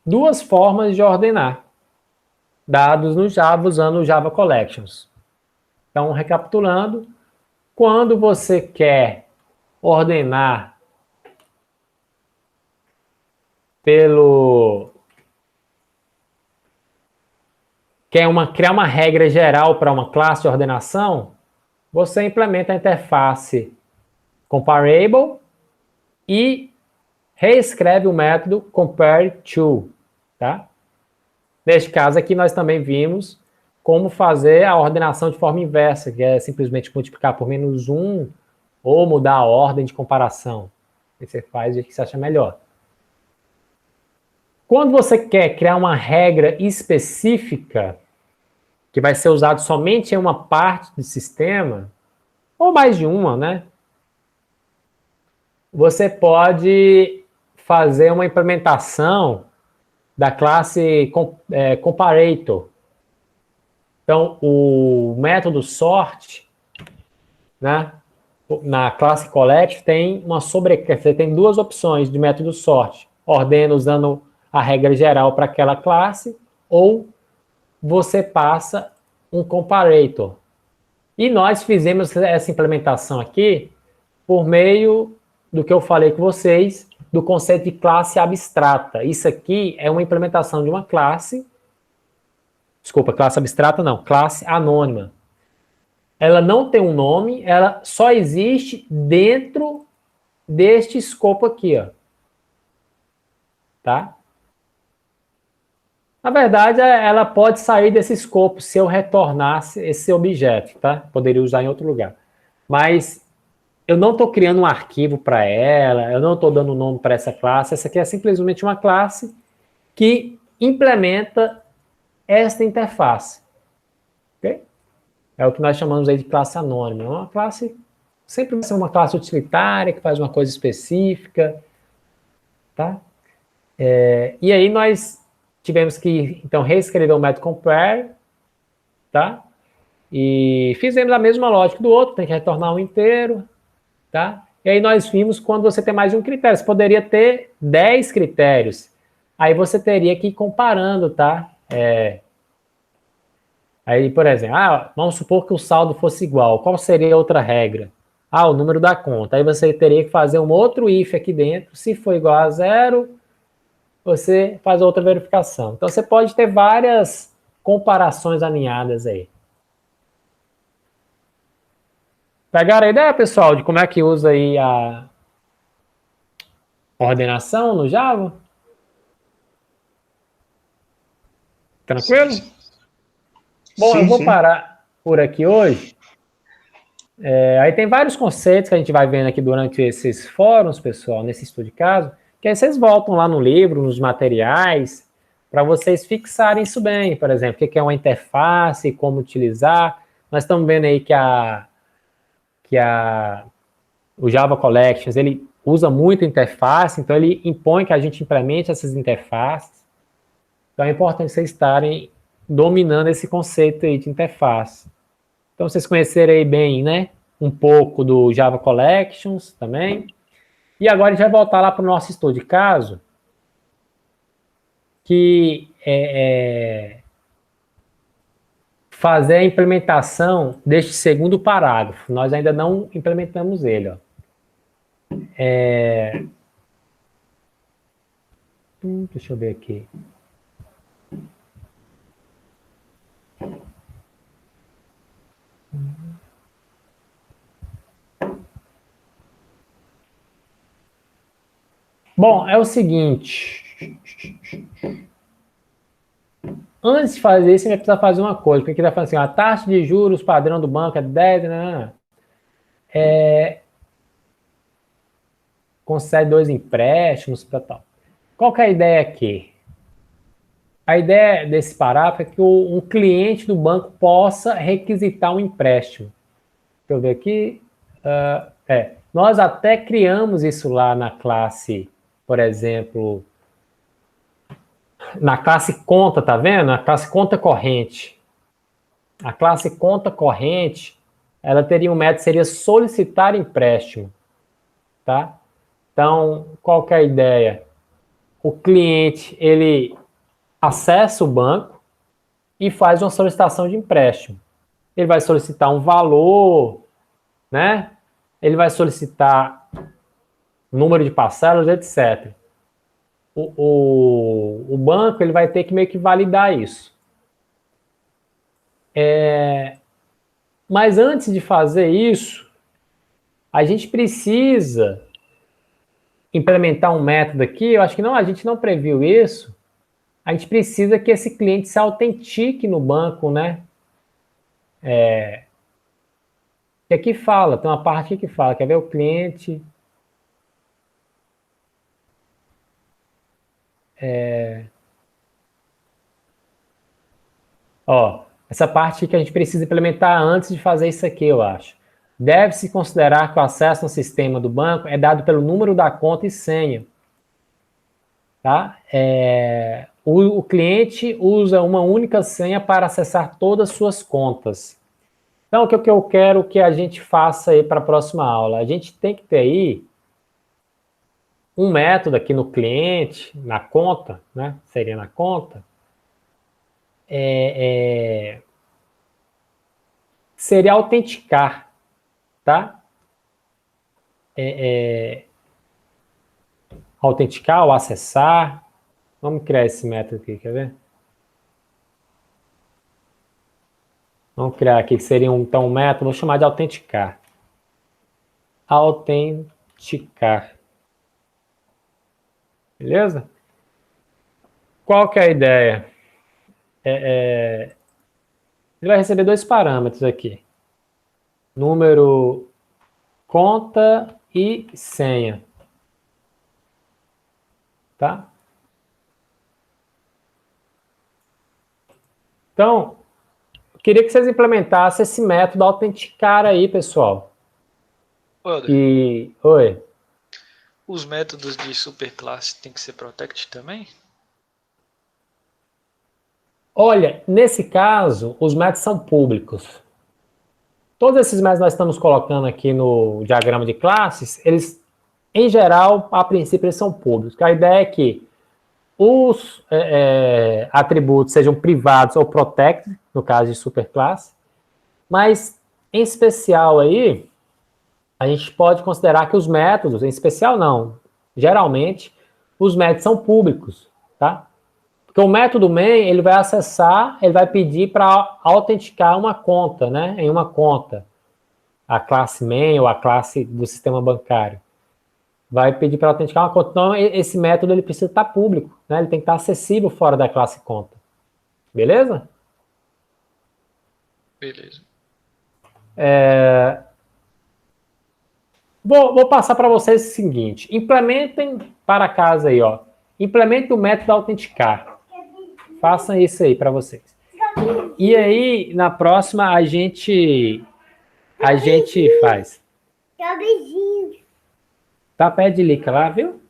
duas formas de ordenar dados no Java usando o Java Collections. Então, recapitulando, quando você quer ordenar criar uma regra geral para uma classe de ordenação, você implementa a interface comparable e reescreve o método compareTo, tá? Neste caso aqui, nós também vimos como fazer a ordenação de forma inversa, que é simplesmente multiplicar por menos 1 ou mudar a ordem de comparação. Você faz o que você acha melhor. Quando você quer criar uma regra específica, que vai ser usado somente em uma parte do sistema, ou mais de uma, né? Você pode fazer uma implementação da classe comparator. Então, o método sort, né, na classe collect você tem duas opções de método sort. Ordena usando a regra geral para aquela classe, ou você passa um comparator. E nós fizemos essa implementação aqui por meio do que eu falei com vocês, do conceito de classe abstrata. Isso aqui é uma implementação de uma classe, classe abstrata não, classe anônima. Ela não tem um nome, ela só existe dentro deste escopo aqui, ó. Tá? Na verdade, ela pode sair desse escopo se eu retornasse esse objeto, tá? Poderia usar em outro lugar. Mas eu não estou criando um arquivo para ela, eu não estou dando nome para essa classe. Essa aqui é simplesmente uma classe que implementa esta interface. Okay? É o que nós chamamos aí de classe anônima. Uma classe, sempre vai ser uma classe utilitária, que faz uma coisa específica. Tá? E aí nós tivemos que, então, reescrever o método compare, tá? E fizemos a mesma lógica do outro, tem que retornar um inteiro, tá? E aí nós vimos quando você tem mais de um critério. Você poderia ter 10 critérios. Aí você teria que ir comparando, tá? Aí, por exemplo, vamos supor que o saldo fosse igual. Qual seria a outra regra? O número da conta. Aí você teria que fazer um outro if aqui dentro. Se for igual a 0, você faz outra verificação. Então, você pode ter várias comparações alinhadas aí. Pegaram a ideia, pessoal, de como é que usa aí a ordenação no Java? Tranquilo? Bom, Sim, eu vou sim. parar por aqui hoje. Aí tem vários conceitos que a gente vai vendo aqui durante esses fóruns, pessoal, nesse estudo de caso, que aí vocês voltam lá no livro, nos materiais, para vocês fixarem isso bem. Por exemplo, o que é uma interface, como utilizar. Nós estamos vendo aí que o Java Collections, ele usa muito interface, então ele impõe que a gente implemente essas interfaces. Então é importante vocês estarem dominando esse conceito aí de interface. Então vocês conhecerem aí bem, né, um pouco do Java Collections também. E agora a gente vai voltar lá para o nosso estudo de caso, que fazer a implementação deste segundo parágrafo. Nós ainda não implementamos ele, ó. Deixa eu ver aqui. Bom, é o seguinte. Antes de fazer isso, a gente vai precisar fazer uma coisa. Porque aqui está falando assim, a taxa de juros padrão do banco é 10, concede 2 empréstimos para tal. Qual que é a ideia aqui? A ideia desse parágrafo é que um cliente do banco possa requisitar um empréstimo. Deixa eu ver aqui. Nós até criamos isso lá na classe, por exemplo, na classe conta, tá vendo? Na classe conta corrente. A classe conta corrente, ela teria um método, seria solicitar empréstimo, tá? Então, qual que é a ideia? O cliente, ele acessa o banco e faz uma solicitação de empréstimo. Ele vai solicitar um valor, né? Ele vai solicitar número de parcelas, etc. O banco, ele vai ter que meio que validar isso. Mas antes de fazer isso, a gente precisa implementar um método aqui. Eu acho que a gente não previu isso. A gente precisa que esse cliente se autentique no banco, né? E aqui fala, tem uma parte aqui que fala, quer ver o cliente... essa parte que a gente precisa implementar antes de fazer isso aqui, eu acho. Deve-se considerar que o acesso no sistema do banco é dado pelo número da conta e senha. Tá? O cliente usa uma única senha para acessar todas as suas contas. Então, o que eu quero que a gente faça aí para a próxima aula? A gente tem que ter aí um método aqui no cliente, na conta, né? Seria na conta. Seria autenticar, tá? Autenticar ou acessar. Vamos criar esse método aqui, quer ver? Vamos criar aqui, que seria então um método, vou chamar de autenticar. Autenticar. Beleza? Qual que é a ideia? Ele vai receber 2 parâmetros aqui. Número, conta e senha. Tá? Então, eu queria que vocês implementassem esse método autenticar aí, pessoal. Oi. Os métodos de superclasse tem que ser protect também? Olha, nesse caso, os métodos são públicos, todos esses métodos que nós estamos colocando aqui no diagrama de classes, eles, em geral, a princípio, eles são públicos. A ideia é que os atributos sejam privados ou protected, no caso de superclasse, mas, em especial aí, a gente pode considerar que os métodos, em especial não, geralmente, os métodos são públicos, tá? Porque o método main, ele vai acessar, ele vai pedir para autenticar uma conta, né? Em uma conta. A classe main ou a classe do sistema bancário. Vai pedir para autenticar uma conta. Então, esse método, ele precisa estar público, né? Ele tem que estar acessível fora da classe conta. Beleza? Beleza. Vou passar para vocês o seguinte. Implementem para casa aí, ó. Implemente o método autenticar. Façam isso aí para vocês. E aí, na próxima, a gente faz. Tá perto de Lica lá, viu?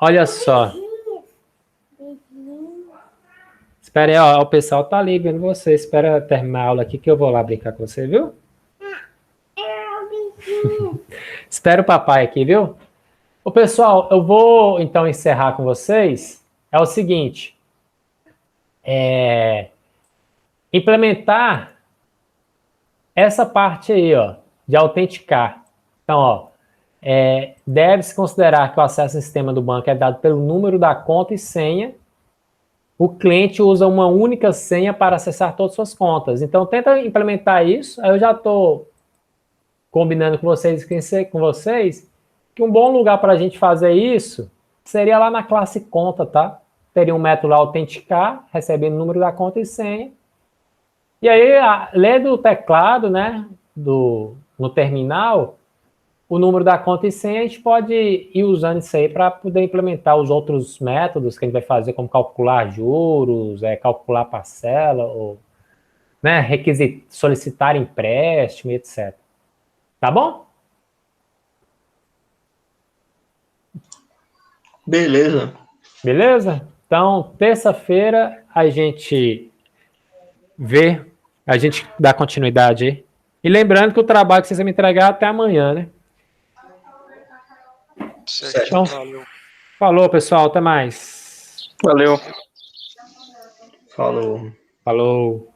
Olha só. Espera aí, ó. O pessoal tá ali vendo você. Espera terminar a aula aqui que eu vou lá brincar com você, viu? Espera o papai aqui, viu? Ô, pessoal, eu vou, então, encerrar com vocês. É o seguinte. Implementar essa parte aí, ó, de autenticar. Então, ó, deve-se considerar que o acesso ao sistema do banco é dado pelo número da conta e senha. O cliente usa uma única senha para acessar todas as suas contas. Então, tenta implementar isso. Aí eu já estou combinando com vocês que um bom lugar para a gente fazer isso seria lá na classe conta, tá? Teria um método lá autenticar, recebendo o número da conta e senha. E aí, lê do teclado, né, no terminal, o número da conta e senha, a gente pode ir usando isso aí para poder implementar os outros métodos que a gente vai fazer, como calcular juros, calcular parcela, ou, né, solicitar empréstimo, etc. Tá bom? Beleza. Beleza? Então, terça-feira, a gente dá continuidade aí. E lembrando que o trabalho que vocês vão me entregar até amanhã, né? Certo. Então, Valeu. falou, pessoal. Até mais. Valeu. Falou. Falou.